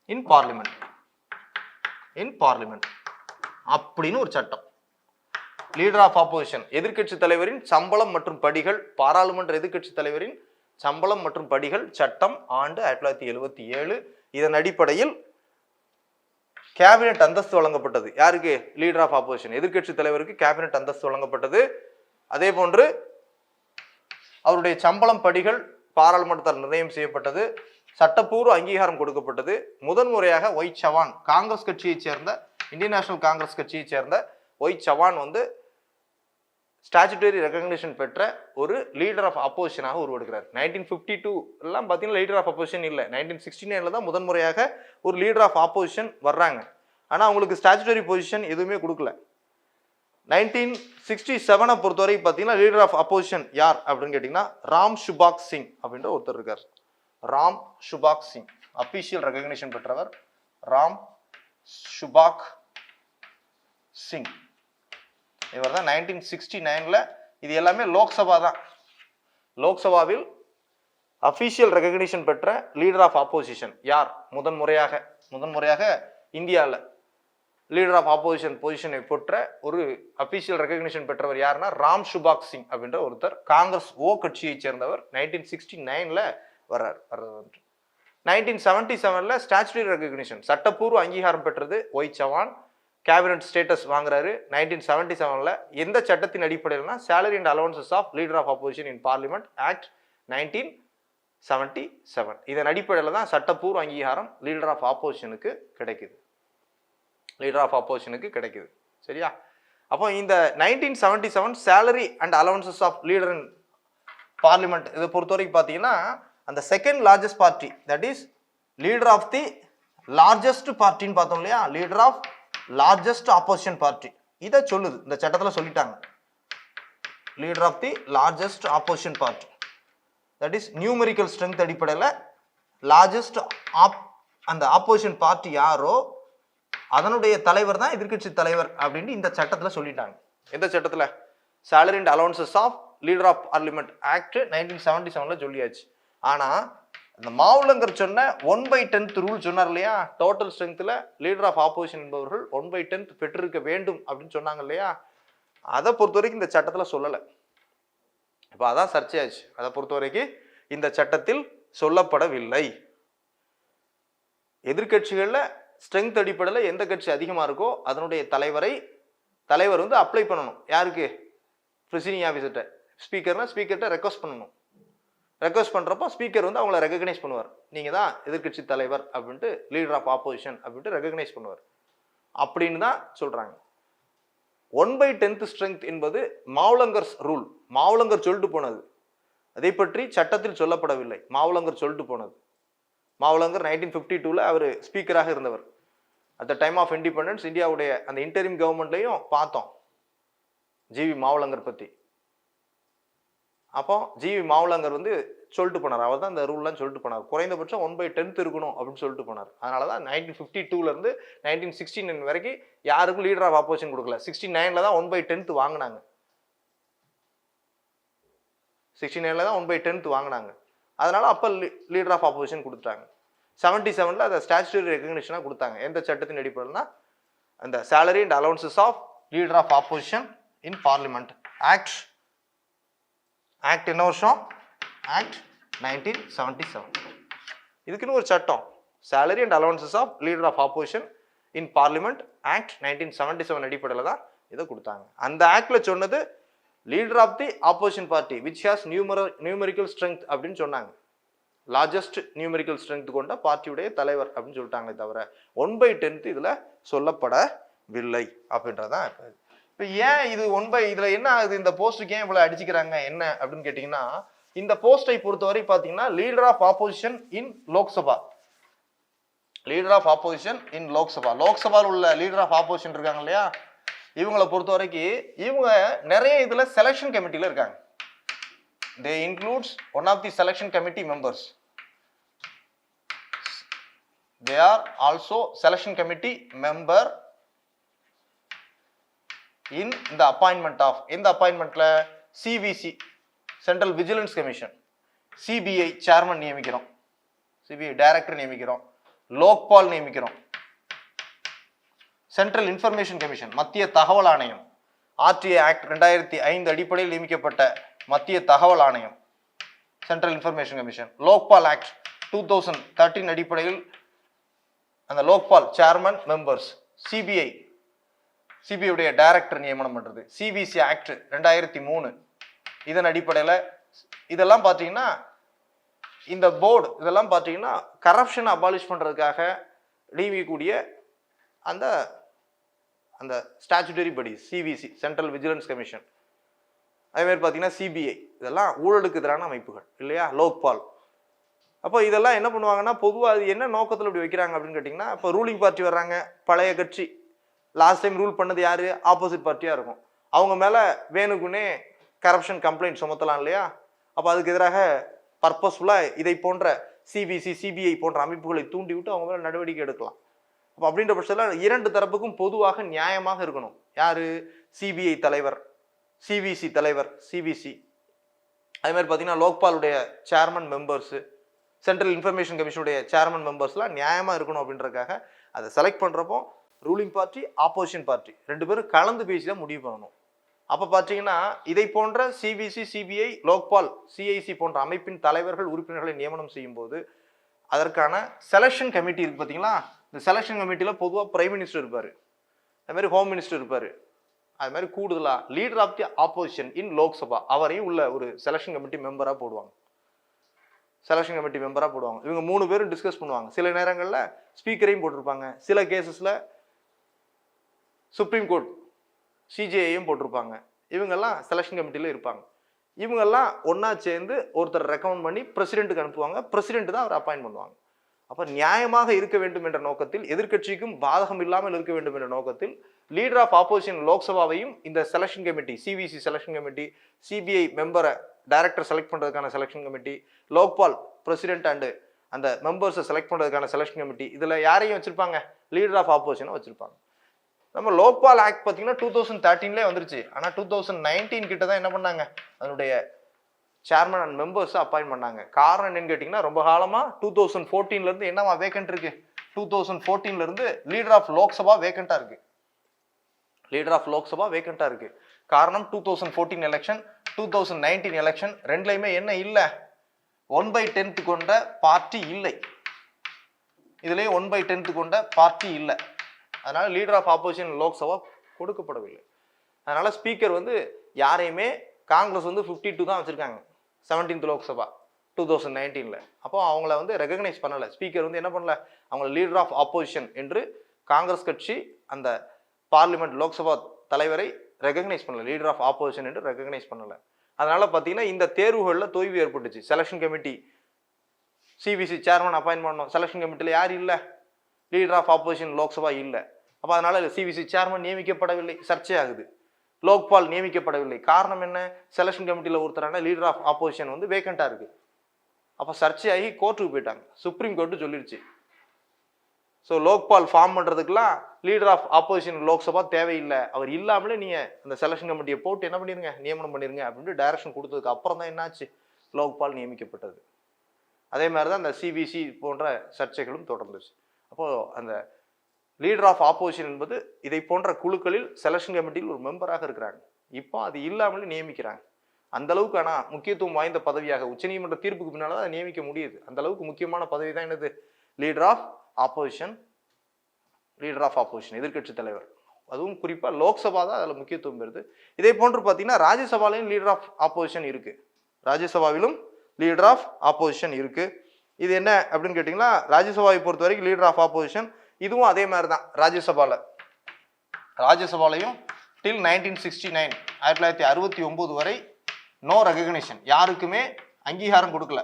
in parliament அப்படின்னு ஒரு சட்டம். லீடர் ஆஃப் ஆப்போசிஷன் எதிர்க்கட்சி தலைவரின் சம்பளம் மற்றும் படிகள், பாராளுமன்ற எதிர்க்கட்சி தலைவரின் சம்பளம் மற்றும் படிகள் சட்டம் ஆண்டு 1977. இதன் அடிப்படையில் கேபினட் அந்தஸ்து வழங்கப்பட்டது. யாருக்கு? லீடர் ஆஃப் ஆப்போசிஷன் எதிர்க்கட்சி தலைவருக்கு கேபினட் அந்தஸ்து வழங்கப்பட்டது. அதே போன்று அவருடைய சம்பளம் படிகள் பாராளுமன்றத்தால் நிர்ணயம் செய்யப்பட்டது. சட்டப்பூர்வ அங்கீகாரம் கொடுக்கப்பட்டது. முதன்முறையாக ஒய் சவான், காங்கிரஸ் கட்சியைச் சேர்ந்த, இந்தியன் நேஷனல் காங்கிரஸ் கட்சியைச் சேர்ந்த ஒய் சவான் வந்து ஸ்டாச்சுட்டரி ரெகக்னிஷன் பெற்ற ஒரு லீடர் ஆஃப் அப்போசிஷனாக உருவெடுக்கிறார். 1952 எல்லாம் பார்த்தீங்கன்னா லீடர் ஆஃப் அப்போசிஷன் இல்லை, 1969 தான் முதன்முறையாக ஒரு லீடர் ஆஃப் ஆப்போசிஷன் வர்றாங்க. ஆனால் அவங்களுக்கு ஸ்டாச்சுட்டரி பொசிஷன் எதுவுமே கொடுக்கல. 1967 பொறுத்தவரை பார்த்தீங்கன்னா லீடர் ஆஃப் அப்போசிஷன் யார் அப்படின்னு கேட்டிங்கன்னா ராம் சுபாக் சிங் அப்படின்ற ஒருத்தர் இருக்கார். ராம் சுபாக் சிங் அபிஷியல் ரெகக்னிஷன் பெற்றவர் ராம் சுபாக் சிங். இவர் தான் 1969 இது எல்லாமே லோக்சபா தான். லோக்சபாவில் அபிஷியல் ரெகக்னிஷன் பெற்ற லீடர் ஆஃப் ஆப்போசிஷன் யார்? முதன்முறையாக இந்தியாவில் லீடர் ஆஃப் ஆப்போசிஷன் பொசிஷனை பெற்ற ஒரு அபிஷியல் ரெகக்னிஷன் பெற்றவர் யாருன்னா ராம் சுபாக் சிங் அப்படின்ற ஒருத்தர். காங்கிரஸ் கட்சியை சேர்ந்தவர். 1969 வர்றார். 1977 ஸ்டாச்சுட்டரி ரெகக்னிஷன் சட்டப்பூர்வ அங்கீகாரம் பெற்றது ஒய் சவான். கேபினட் ஸ்டேட்டஸ் வாங்குறாரு. 1977 எந்த சட்டத்தின் அடிப்படையில்னா salary and allowances of leader of opposition in parliament act 1977. இதன் அடிப்படையில் தான் சட்டப்பூர்வ அங்கீகாரம் லீடர் ஆஃப் ஆப்போசிஷனுக்கு கிடைக்குது. சரியா? அப்போ இந்த 1977 salary and allowances of leader in parliament இதை பொறுத்த வரைக்கும் பார்த்தீங்கன்னா அந்த second largest party, that is leader of the largest பார்ட்டின்னு பார்த்தோம் இல்லையா, leader of largest opposition party, இதை சொல்லுது இந்த சட்டத்தில் சொல்லிட்டாங்க. Leader of the largest opposition party, that is numerical strength அடிப்படையில் லார்ஜஸ்ட் அந்த ஆப்போசிஷன் பார்ட்டி யாரோ அதனுடைய தலைவர் தான் எதிர்கட்சி தலைவர் அப்படின்னு இந்த சட்டத்தில் சொல்லிட்டாங்க. எந்த சட்டத்தில்? Salary and allowances of leader of parliament act 1977 சொல்லியாச்சு. ஆனால் இந்த மாவுலங்கர் சொன்ன 1/10 ரூல் சொன்னார் இல்லையா, டோட்டல் ஸ்ட்ரென்த்தில் லீடர் ஆஃப் ஆப்போசிஷன் என்பவர்கள் 1/10 பெற்றிருக்க வேண்டும் அப்படின்னு சொன்னாங்க இல்லையா, அதை பொறுத்த வரைக்கும் இந்த சட்டத்தில் சொல்லலை. இப்போ அதான் சர்ச்சையாச்சு. அதை பொறுத்த வரைக்கும் இந்த சட்டத்தில் சொல்லப்படவில்லை. எதிர்கட்சிகளில் ஸ்ட்ரென்த் அடிப்படையில் எந்த கட்சி அதிகமாக இருக்கோ அதனுடைய தலைவர் வந்து அப்ளை பண்ணணும். யாருக்கு? ப்ரிசைடிங் ஆஃபீஸர்கிட்ட. ஸ்பீக்கர்கிட்ட ரெக்வஸ்ட் பண்ணணும். ரெக்வஸ்ட் பண்ணுறப்போ ஸ்பீக்கர் வந்து அவங்கள ரெகக்னைஸ் பண்ணுவார். நீங்கள் தான் எதிர்கட்சி தலைவர் அப்படின்ட்டு, லீடர் ஆஃப் ஆப்போசிஷன் அப்படின்ட்டு ரெகக்னைஸ் பண்ணுவார் அப்படின்னு தான் சொல்கிறாங்க. 1/10 ஸ்ட்ரென்த் என்பது மாவுலங்கர்ஸ் ரூல். மாவுலங்கர் சொல்லிட்டு போனது, அதை பற்றி சட்டத்தில் சொல்லப்படவில்லை. மாவுலங்கர் சொல்லிட்டு போனது. மாவுலங்கர் 1952 அவர் ஸ்பீக்கராக இருந்தவர். At the time of independence இந்தியாவுடைய அந்த இன்டரிம் கவர்மெண்ட்லையும் பார்த்தோம் ஜிவி மாவுலங்கர் பற்றி. அப்போ ஜிவி மாவுலங்கர் வந்து சொல்லிட்டு போனார். அவர் தான் இந்த ரூல்லாம் சொல்லிட்டு போனார். குறைந்தபட்சம் 1/10 இருக்கணும் அப்படின்னு சொல்லிட்டு போனார். அதனால தான் 1952 1969 வரைக்கும் யாருக்கும் லீடர் ஆஃப் ஆப்போசிஷன் கொடுக்கல. 69 தான் 1/10 வாங்கினாங்க. 69 தான் 1/10 வாங்கினாங்க. அதனால அப்போ லீடர் ஆஃப் ஆப்போசிஷன் கொடுத்துட்டாங்க. 77 அதை ஸ்டாச்சுட்டரி ரெகக்னிஷனாக கொடுத்தாங்க. எந்த சட்டத்தின் அடிப்படையில்னா அந்த salary and allowances of leader of opposition in parliament act என்ன வருஷம்? ஆக்ட் 1977. இதுக்குன்னு ஒரு சட்டம், salary and allowances of leader of opposition in parliament act 1977 அடிப்படையில் தான் இதை கொடுத்தாங்க. அந்த ஆக்ட்ல சொன்னது leader of the opposition party which has numerical strength அப்படின்னு சொன்னாங்க. லார்ஜஸ்ட் நியூமெரிக்கல் ஸ்ட்ரென்த் கொண்ட பார்ட்டியுடைய தலைவர் அப்படின்னு சொல்லிட்டாங்களே தவிர 1/10 இதில் சொல்லப்படவில்லை அப்படின்றதான். இப்போ ஏன் இது இதில் என்ன ஆகுது, இந்த போஸ்ட்டுக்கு ஏன் இவ்வளோ அடிச்சுக்கிறாங்க என்ன அப்படின்னு கேட்டிங்கன்னா, இந்த போஸ்ட்டை பொறுத்தவரை பார்த்தீங்கன்னா லீடர் ஆஃப் ஆப்போசிஷன் இன் லோக்சபா, லோக்சபாவில் உள்ள லீடர் ஆஃப் ஆப்போசிஷன் இருக்காங்க இல்லையா, இவங்களை பொறுத்த வரைக்கும் இவங்க நிறைய இதில் செலெக்ஷன் கமிட்டியில் இருக்காங்க. They includes one of the selection committee members. They are also selection committee member in the appointment of, in the appointment la CVC Central Vigilance Commission, CBI chairman நியமிக்கிறோம், CBI director நியமிக்கிறோம், லோக்பால் நியமிக்கிறோம், central information commission மத்திய தகவல் ஆணையம், RTA act 2005 அடிப்படையில் நியமிக்கப்பட்ட மத்திய தகவல் ஆணையம் central information commission, Lokpal act 2013 அடிப்படையில் அந்த லோக்பால் சேர்மன் மெம்பர்ஸ், சிபிஐ உடைய டைரக்டர் நியமனம் பண்றது, சிவிசி ஆக்ட் 2003 இதன் அடிப்படையில் இதெல்லாம் பார்த்தீங்கன்னா இந்த போர்டு இதெல்லாம் பார்த்தீங்கன்னா கரப்ஷனை அபாலிஷ் பண்ணுறதுக்காக நியமிக்கக்கூடிய அந்த அந்த ஸ்டாச்சுட்டரி படி சிவிசி, சென்ட்ரல் விஜிலன்ஸ் கமிஷன், அதேமாதிரி பார்த்தீங்கன்னா சிபிஐ, இதெல்லாம் ஊழலுக்கு எதிரான அமைப்புகள் இல்லையா, லோக்பால். அப்போ இதெல்லாம் என்ன பண்ணுவாங்கன்னா பொதுவாக அது என்ன நோக்கத்தில் இப்படி வைக்கிறாங்க அப்படின்னு கேட்டிங்கன்னா, இப்போ ரூலிங் பார்ட்டி வர்றாங்க, பழைய கட்சி, லாஸ்ட் டைம் ரூல் பண்ணது யார், ஆப்போசிட் பார்ட்டியாக இருக்கும், அவங்க மேலே வேணுக்குன்னே கரப்ஷன் கம்ப்ளைண்ட் சுமத்தலாம் இல்லையா. அப்போ அதுக்கு எதிராக பர்பஸ்ஃபுல்லாக இதை போன்ற சிபிசி, சிபிஐ போன்ற அமைப்புகளை தூண்டி விட்டு அவங்க மேலே நடவடிக்கை எடுக்கலாம். அப்போ அப்படின்ற பட்சத்தில் இரண்டு தரப்புக்கும் பொதுவாக நியாயமாக இருக்கணும். யார், சிபிஐ தலைவர், சிவிசி தலைவர், சிவிசி, அதே மாதிரி பார்த்தீங்கன்னா லோக்பாலுடைய சேர்மன் மெம்பர்ஸு, சென்ட்ரல் இன்ஃபர்மேஷன் கமிஷனுடைய சேர்மன் மெம்பர்ஸ்லாம் நியாயமாக இருக்கணும் அப்படின்றதுக்காக அதை செலக்ட் பண்ணுறப்போ ரூலிங் பார்ட்டி, ஆப்போசிஷன் பார்ட்டி ரெண்டு பேரும் கலந்து பேசி தான் முடிவு பண்ணணும். அப்போ பார்த்தீங்கன்னா இதை போன்ற சிபிசி, சிபிஐ, லோக்பால், சிஐசி போன்ற அமைப்பின் தலைவர்கள், உறுப்பினர்களை நியமனம் செய்யும் போது அதற்கான செலெக்ஷன் கமிட்டி இருக்கு பார்த்தீங்களா. இந்த செலெக்ஷன் கமிட்டியில் பொதுவாக பிரைம் மினிஸ்டர் இருப்பார், அதுமாதிரி ஹோம் மினிஸ்டர் இருப்பார், அது மாதிரி கூடுதலாக லீடர் ஆஃப் தி ஆப்போசிஷன் இன் லோக்சபா அவரையும் உள்ள ஒரு செலெக்ஷன் கமிட்டி மெம்பராக போடுவாங்க. செலெக்ஷன் கமிட்டி மெம்பராக போடுவாங்க. இவங்க 3 பேரும் டிஸ்கஸ் பண்ணுவாங்க. சில நேரங்களில் ஸ்பீக்கரையும் போட்டிருப்பாங்க, சில கேசஸில் சுப்ரீம் கோர்ட் சிஜேஐயும் போட்டிருப்பாங்க. இவங்கெல்லாம் செலெக்ஷன் கமிட்டியில் இருப்பாங்க. இவங்கெல்லாம் ஒன்றா சேர்ந்து ஒருத்தர் ரெக்கமெண்ட் பண்ணி பிரசிடென்ட்டுக்கு அனுப்புவாங்க. பிரசிடென்ட் தான் அவர் அப்பாயின்ட் பண்ணுவாங்க. அப்போ நியாயமாக இருக்க வேண்டும் என்ற நோக்கத்தில், எதிர்க்கட்சிக்கும் பாதகம் இல்லாமல் இருக்க வேண்டும் என்ற நோக்கத்தில் லீடர் ஆஃப் ஆப்போசிஷன் லோக்சபாவையும் இந்த selection committee, CVC selection committee, CBI மெம்பரை டைரக்டர் செலக்ட் பண்ணுறதுக்கான selection committee, Lokpal president and அந்த மெம்பர்ஸை செலக்ட் பண்ணுறதுக்கான செலெக்ஷன் கமிட்டி, இதில் யாரையும் வச்சுருப்பாங்க, லீடர் ஆஃப் ஆப்போசிஷனை வச்சுருப்பாங்க. நம்ம லோக்பால் ஆக்ட் பார்த்தீங்கன்னா 2013 வந்துருச்சு. ஆனால் 2019 கிட்ட தான் என்ன பண்ணாங்க, அதனுடைய சேர்மன் அண்ட் மெம்பர்ஸை அப்பாயின்ட் பண்ணாங்க. காரணம் என்னன்னு கேட்டிங்கன்னா, ரொம்ப காலமாக 2014 என்னவா வேக்கண்ட் இருக்கு, 2014 லீடர் ஆஃப் லோக்சபா வேக்கண்டாக இருக்கு. லீடர் ஆஃப் லோக்சபா வேக்கண்டாக இருக்கு. காரணம் 2014 எலெக்ஷன், 2019 எலெக்ஷன் ரெண்டுலையுமே என்ன இல்லை, 1/10 கொண்ட பார்ட்டி இல்லை. இதுலேயே 1/10 கொண்ட பார்ட்டி இல்லை. அதனால லீடர் ஆஃப் ஆப்போசிஷன் லோக்சபா கொடுக்கப்படவில்லை. அதனால ஸ்பீக்கர் யாரையுமே காங்கிரஸ் 52 தான் வச்சிருக்காங்க 17th லோக்சபா 2019. அப்போ அவங்கள ரெகக்னைஸ் பண்ணலை. ஸ்பீக்கர் என்ன பண்ணல, அவங்க லீடர் ஆஃப் ஆப்போசிஷன் என்று காங்கிரஸ் கட்சி அந்த பார்லிமெண்ட் லோக்சபா தலைவரை ரெகக்னைஸ் பண்ணல, லீடர் ஆஃப் ஆப்போசிஷன் என்று ரெகக்னைஸ் பண்ணலை. அதனால பார்த்தீங்கன்னா இந்த தேர்வுகளில் தொய்வு ஏற்பட்டுச்சு. Selection committee, CBC chairman appoint பண்ணோம், செலெக்ஷன் கமிட்டியில் யார் இல்லை, லீடர் ஆஃப் ஆப்போசிஷன் லோக்சபா இல்லை. அப்போ அதனால சிபிசி சேர்மன் நியமிக்கப்படவில்லை, சர்ச்சையாகுது. லோக்பால் நியமிக்கப்படவில்லை. காரணம் என்ன, செலெக்ஷன் கமிட்டியில் ஒருத்தரான லீடர் ஆஃப் ஆப்போசிஷன் வேக்கண்டாக இருக்கு. அப்போ சர்ச்சையாகி கோர்ட்டுக்கு போயிட்டாங்க. Supreme court சொல்லிருச்சு, so Lokpal form பண்ணுறதுக்குலாம் leader of opposition Lok Sabha தேவையில்லை, அவர் இல்லாமலே நீங்கள் அந்த செலெக்ஷன் கமிட்டியை போட்டு என்ன பண்ணிருங்க, நியமனம் பண்ணிருங்க அப்படின்ட்டு டைரக்ஷன் கொடுத்ததுக்கு அப்புறம் தான் என்னாச்சு, லோக்பால் நியமிக்கப்பட்டது. அதே மாதிரி தான் அந்த சிபிசி போன்ற சர்ச்சைகளும் தொடர்ந்துச்சு. அப்போது அந்த லீடர் ஆஃப் ஆப்போசிஷன் என்பது இதை போன்ற குழுக்களில் செலெக்ஷன் கமிட்டியில் ஒரு மெம்பராக இருக்கிறாங்க. இப்போ அது இல்லாமலே நியமிக்கிறாங்க. அந்த அளவுக்கு ஆனால் முக்கியத்துவம் வாய்ந்த பதவியாக உச்சநீதிமன்ற தீர்ப்புக்கு பின்னால் தான் நியமிக்க முடியுது. அந்த அளவுக்கு முக்கியமான பதவி தான் என்னது, leader of opposition. Leader of opposition எதிர்க்கட்சி தலைவர், அதுவும் குறிப்பாக லோக்சபா தான் அதில் முக்கியத்துவம் பெறுது. இதே போன்று பார்த்தீங்கன்னா ராஜ்யசபாலையும் லீடர் ஆஃப் ஆப்போசிஷன் இருக்குது. ராஜ்யசபாவிலும் லீடர் ஆஃப் ஆப்போசிஷன் இருக்குது. இது என்ன அப்படின்னு கேட்டிங்கன்னா, ராஜ்யசபாவை பொறுத்த வரைக்கும் லீடர் ஆஃப் ஆப்போசிஷன் இதுவும் அதே மாதிரி தான். ராஜ்யசபாலையும் டில் 1969 1969 வரை நோ ரெகக்னிஷன், யாருக்குமே அங்கீகாரம் கொடுக்கல,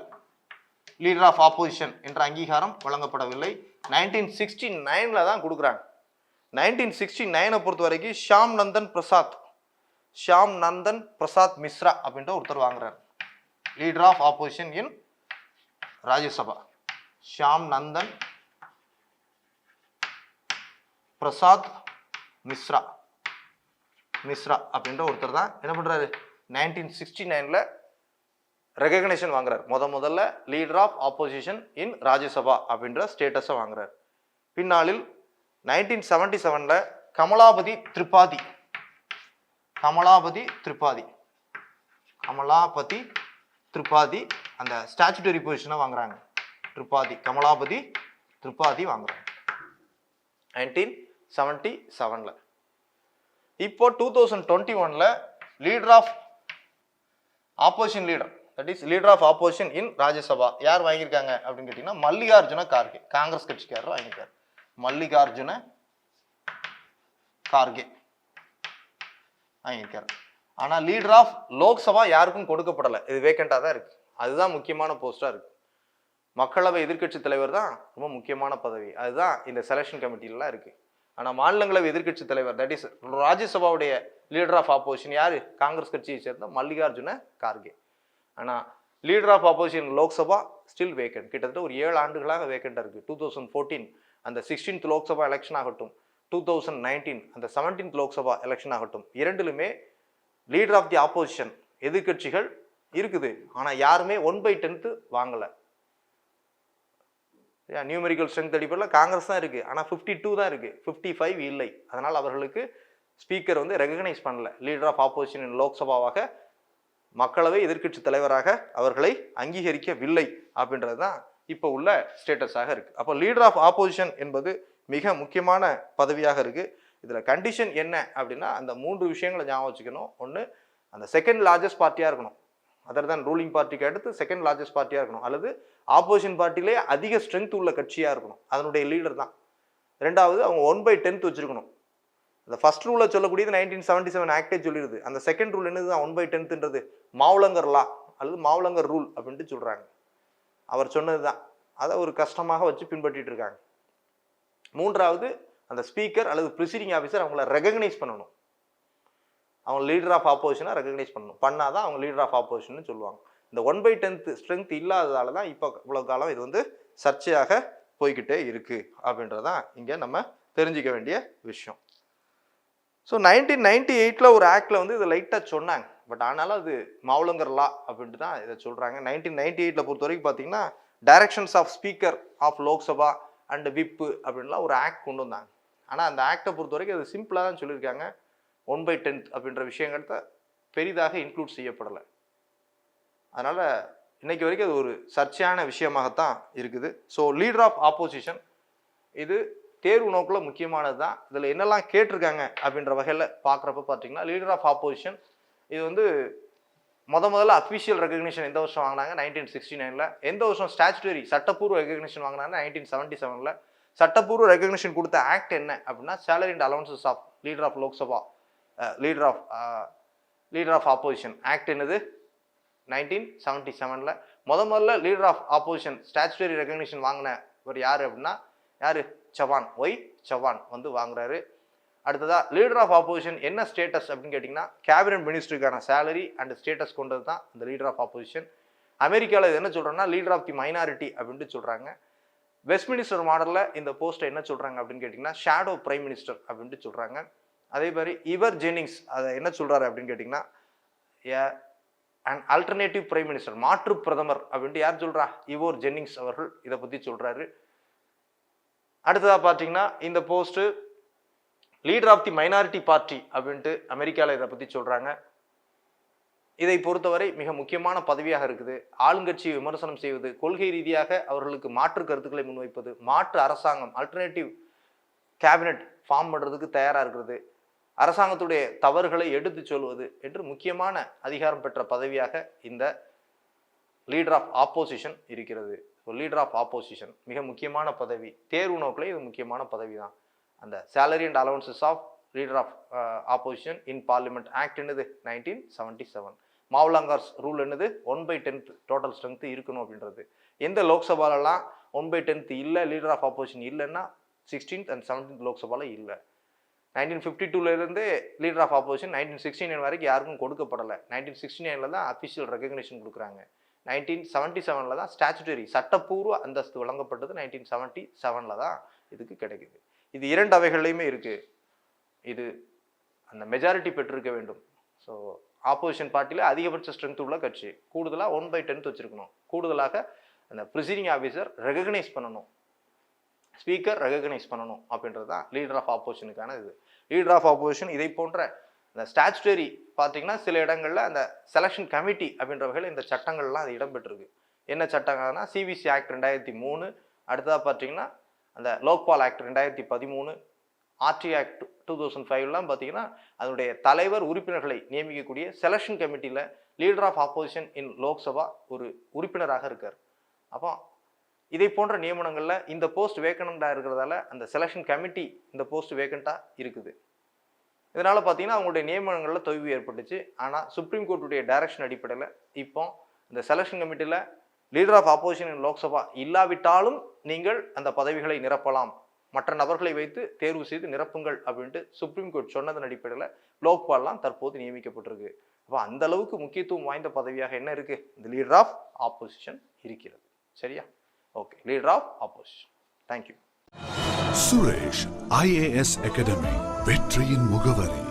லீடர் ஆஃப் ஆப்போசிஷன் என்ற அங்கீகாரம் வழங்கப்படவில்லை. 1969 தான் கொடுக்குறாங்க. 1969 பொறுத்த வரைக்கும் ஷாம் நந்தன் பிரசாத் மிஸ்ரா அப்படின்ற ஒருத்தர் வாங்குறாரு, leader of opposition in Rajya Sabha. Sham Nandan Prasad Mishra அப்படின்ற ஒருத்தர் தான் என்ன பண்றாரு, 1969 ரெகக்னேஷன் வாங்குறாரு. முதல்ல leader of opposition in Rajya Sabha அப்படின்ற ஸ்டேட்டஸை வாங்குறாரு. பின்னாளில் 1977 கமலாபதி திரிபாதி அந்த ஸ்டாச்சுட்டரி பொசிஷனை வாங்குறாங்க. கமலாபதி திரிபாதி வாங்குறாங்க 1977. இப்போ 2021 leader of opposition leader that is leader of opposition in Rajya Sabha யார் வாங்கியிருக்காங்க அப்படின்னு கேட்டிங்கன்னா மல்லிகார்ஜுன கார்கே, காங்கிரஸ் கட்சிக்காரர் வாங்கியிருக்காரு. மல்லிகார்ஜுன கார்கே வாங்கியிருக்காரு. ஆனால் லீடர் ஆஃப் லோக்சபா யாருக்கும் கொடுக்கப்படலை, இது வேக்கண்டாக தான் இருக்கு. அதுதான் முக்கியமான போஸ்டாக இருக்கு. மக்களவை எதிர்க்கட்சி தலைவர் தான் ரொம்ப முக்கியமான பதவி, அதுதான் இந்த செலெக்ஷன் கமிட்டிலாம் இருக்கு. ஆனால் மாநிலங்களவை எதிர்க்கட்சி தலைவர் that is ராஜ்யசபாவுடைய leader of opposition யாரு, காங்கிரஸ் கட்சியை சேர்ந்த மல்லிகார்ஜுன கார்கே. ஆனால் leader of opposition Lok Sabha still vacant, கிட்டத்தட்ட ஒரு 7 ஆண்டுகளாக வேக்கண்டாக இருக்குது. 2014 அந்த 16th லோக்சபா எலெக்ஷன் ஆகட்டும், 2019 அந்த 17th லோக்சபா எலெக்ஷன் ஆகட்டும், இரண்டிலுமே லீடர் ஆஃப் தி ஆப்போசிஷன் எதிர்கட்சிகள் இருக்குது. ஆனால் யாருமே 1/10 வாங்கலை. நியூமெரிக்கல் ஸ்ட்ரென்த் அடிப்படையில் காங்கிரஸ் தான் இருக்குது, ஆனால் 52 தான் இருக்குது, 55 இல்லை. அதனால் அவர்களுக்கு ஸ்பீக்கர் வந்து ரெகக்னைஸ் பண்ணல, லீடர் ஆஃப் ஆப்போசிஷன் லோக்சபாவாக மக்களவை எதிர்க்கட்சி தலைவராக அவர்களை அங்கீகரிக்கவில்லை அப்படின்றது தான் இப்போ உள்ள ஸ்டேட்டஸாக இருக்குது. அப்போ லீடர் ஆஃப் ஆப்போசிஷன் என்பது மிக முக்கியமான பதவியாக இருக்குது. இதில் கண்டிஷன் என்ன அப்படின்னா அந்த 3 விஷயங்களை ஞாபகம் வச்சுக்கணும். ஒன்று, அந்த செகண்ட் லார்ஜஸ்ட் பார்ட்டியாக இருக்கணும், அதர் தான் ரூலிங் பார்ட்டிக்கு அடுத்து செகண்ட் லார்ஜஸ்ட் பார்ட்டியாக இருக்கணும், அல்லது ஆப்போசிஷன் பார்ட்டிலே அதிக ஸ்ட்ரென்த் உள்ள கட்சியாக இருக்கணும், அதனுடைய லீடர் தான். ரெண்டாவது, அவங்க 1/10 வச்சிருக்கணும். அந்த ஃபர்ஸ்ட் ரூலை சொல்லக்கூடியது 1977 ஆக்டே சொல்லிடுது. அந்த செகண்ட் ரூல் என்னது, 1/10ன்றது மாவுலங்கர் லா அல்லது மாவுலங்கர் ரூல் அப்படின்ட்டு சொல்கிறாங்க. அவர் சொன்னது தான், அதை ஒரு கஷ்டமாக வச்சு பின்பற்றிட்டு இருக்காங்க. மூன்றாவது, அந்த ஸ்பீக்கர் அல்லது ப்ரிசைடிங் ஆஃபீஸர் அவங்கள ரெகக்னைஸ் பண்ணணும், அவங்க லீடர் ஆஃப் ஆப்போசிஷனை ரெகக்னைஸ் பண்ணணும், பண்ணாதான் அவங்க லீடர் ஆஃப் ஆப்போசிஷன் சொல்லுவாங்க. இந்த 1/10 ஸ்ட்ரென்த் இல்லாததால தான் இப்போ இவ்வளோ காலம் இது வந்து சர்ச்சையாக போய்கிட்டே இருக்கு அப்படின்றதான் இங்கே நம்ம தெரிஞ்சிக்க வேண்டிய விஷயம். ஸோ 1998 ஒரு ஆக்டில் வந்து இதை லைட்டாக சொன்னாங்க, பட் ஆனாலும் அது மாவுலங்கர் லா அப்படின்ட்டு தான் இதை சொல்கிறாங்க. 1998 பொறுத்த வரைக்கும் பார்த்தீங்கன்னா directions of speaker of Lok Sabha and விப்பு அப்படின்லாம் ஒரு ஆக்ட் கொண்டு வந்தாங்க. ஆனால் அந்த ஆக்டை பொறுத்த வரைக்கும் அது சிம்பிளாக தான் சொல்லியிருக்காங்க, 1/10 அப்படின்ற விஷயங்கள்ட்ட பெரிதாக இன்க்ளூட் செய்யப்படலை. அதனால் இன்னைக்கு வரைக்கும் அது ஒரு சர்ச்சையான விஷயமாகத்தான் இருக்குது. ஸோ லீடர் ஆஃப் ஆப்போசிஷன் இது தேர்வு நோக்கில் முக்கியமானது தான். இதில் என்னெல்லாம் கேட்டிருக்காங்க அப்படின்ற வகையில் பார்க்குறப்ப பார்த்தீங்கன்னா லீடர் ஆஃப் ஆப்போசிஷன் இது வந்து முதல்ல அஃபிஷியல் ரெகக்னிஷன் எந்த வருஷம் வாங்கினாங்க, 1969. எந்த வருஷம் ஸ்டாச்சுட்டரி சட்டப்பூர்வ ரெகக்னிஷன் வாங்கினாங்க, 1977. சட்டப்பூர்வ ரெகக்னிஷன் கொடுத்த ஆக்ட் என்ன அப்படின்னா salary and allowances of leader of Lok Sabha leader of opposition act என்னது, 1977. முதல்ல leader of opposition statutory recognition வாங்கினவர் யார் அப்படின்னா யார், சவான், ஒய் சவான் வந்து வாங்குறாரு. அடுத்ததா லீடர் ஆஃப் ஆப்போசிஷன் என்ன ஸ்டேட்டஸ் அப்படின்னு கேட்டிங்கன்னா கேபினட் மினிஸ்டருக்கான சேலரி அண்ட் ஸ்டேட்டஸ் கொண்டது தான் இந்த லீடர் ஆஃப் ஆப்போசிஷன். அமெரிக்காவில் இது என்ன சொல்கிறாங்கன்னா லீடர் ஆஃப் தி மைனாரிட்டி அப்படின்ட்டு சொல்கிறாங்க. வெஸ்ட் மினிஸ்டர் மாடலில் இந்த போஸ்ட்டை என்ன சொல்கிறாங்க அப்படின்னு கேட்டிங்கன்னா ஷேடோ பிரைம் மினிஸ்டர் அப்படின்ட்டு சொல்கிறாங்க. அதே மாதிரி இவர் ஜெனிங்ஸ் அதை என்ன சொல்கிறாரு அப்படின்னு கேட்டிங்கன்னா அண்ட் ஆல்டர்னேட்டிவ் பிரைம் மினிஸ்டர், மாற்று பிரதமர் அப்படின்ட்டு யார் சொல்கிறா, இவோர் ஜென்னிங்ஸ் அவர்கள் இதை பற்றி சொல்கிறாரு. அடுத்ததாக பார்த்தீங்கன்னா இந்த post leader of the minority party அப்படின்ட்டு அமெரிக்காவில் இதை பற்றி சொல்கிறாங்க. இதை பொறுத்தவரை மிக முக்கியமான பதவியாக இருக்குது. ஆளுங்கட்சியை விமர்சனம் செய்வது, கொள்கை ரீதியாக அவர்களுக்கு மாற்று கருத்துக்களை முன்வைப்பது, மாற்று அரசாங்கம் ஆல்டர்னேட்டிவ் கேபினட் ஃபார்ம் பண்ணுறதுக்கு தயாராக இருக்கிறது, அரசாங்கத்துடைய தவறுகளை எடுத்து சொல்வது என்று முக்கியமான அதிகாரம் பெற்ற பதவியாக இந்த லீடர் ஆஃப் ஆப்போசிஷன் இருக்கிறது. லீடர் ஆஃப் ஆப்போசிஷன் மிக முக்கியமான பதவி, தேர்வு நோக்கில் இது முக்கியமான பதவி தான். அந்த salary and allowances of leader of opposition in parliament act என்னது 1977. மாவ்லாங்கர்ஸ் ரூல் என்னது 1/10 டோட்டல் ஸ்ட்ரென்த் இருக்கணும் அப்படின்றது. எந்த லோக்சபாலெல்லாம் 1/10 இல்லை, லீடர் ஆஃப் ஆப்போசிஷன் இல்லைன்னா 16th and 17th லோக்சபாவில் இல்லை. 1952 லீடர் ஆஃப் ஆப்போசிஷன் 1969 வரைக்கும் யாருக்கும் கொடுக்கப்படலை. 1969 தான் அஃபிஷியல் ரெகக்னிஷன் கொடுக்குறாங்க. 1977 தான் ஸ்டாச்சுட்டரி சட்டப்பூர்வ அந்தஸ்து வழங்கப்பட்டது. 1977 தான் இதுக்கு கிடைக்குது. இது 2 அவைகள்லையுமே இருக்குது. இது அந்த மெஜாரிட்டி பெற்றிருக்க வேண்டும். ஸோ ஆப்போசிஷன் பார்ட்டியில் அதிகபட்ச ஸ்ட்ரென்த் உள்ள கட்சி, கூடுதலாக 1/10 வச்சுருக்கணும், கூடுதலாக அந்த ப்ரிசைடிங் ஆஃபீஸர் ரெகக்னைஸ் பண்ணணும், ஸ்பீக்கர் ரெகக்னைஸ் பண்ணணும் அப்படின்றது தான் லீடர் ஆஃப் ஆப்போசிஷனுக்கான இது. லீடர் ஆஃப் ஆப்போசிஷன் இதை போன்ற இந்த ஸ்டாச்சுட்டரி பார்த்தீங்கன்னா சில இடங்களில் அந்த செலெக்ஷன் கமிட்டி அப்படின்ற வகையில் இந்த சட்டங்கள்லாம் அது இடம்பெற்றிருக்கு. என்ன சட்டங்கள்னா சிவிசி ஆக்ட் 2003, அடுத்ததாக பார்த்தீங்கன்னா அந்த லோக்பால் ஆக்ட் 2013, ஆர்டி ஆக்ட் 2005 பார்த்தீங்கன்னா அதனுடைய தலைவர் உறுப்பினர்களை நியமிக்கக்கூடிய செலெக்ஷன் கமிட்டியில் லீடர் ஆஃப் ஆப்போசிஷன் இன் லோக்சபா ஒரு உறுப்பினராக இருக்கார். அப்போ இதை போன்ற நியமனங்களில் இந்த போஸ்ட் வேக்கண்டாக இருக்கிறதால அந்த செலெக்ஷன் கமிட்டி இந்த போஸ்ட் வேக்கண்டாக இருக்குது. இதனால் பார்த்தீங்கன்னா அவங்களுடைய நியமனங்களில் தொய்வு ஏற்பட்டுச்சு. ஆனால் சுப்ரீம் கோர்ட்டுடைய டைரக்ஷன் அடிப்படையில் இப்போ இந்த செலெக்ஷன் கமிட்டியில் லீடர் ஆஃப் ஆப்போசிஷன் இன் லோக்சபா இல்லாவிட்டாலும் நீங்கள் அந்த பதவிகளை நிரப்பலாம், மற்ற நபர்களை வைத்து தேர்வு செய்து நிரப்புங்கள் அப்படின்ட்டு சுப்ரீம் கோர்ட் சொன்னதன் அடிப்படையில் லோக்பால்லாம் தற்போது நியமிக்கப்பட்டிருக்கு. அப்போ அந்த அளவுக்கு முக்கியத்துவம் வாய்ந்த பதவியாக என்ன இருக்கு, இந்த லீடர் ஆஃப் ஆப்போசிஷன் இருக்கிறது. சரியா? Okay, leader of opposition. Thank you. Suresh IAS academy, வெற்றியின் முகவரி.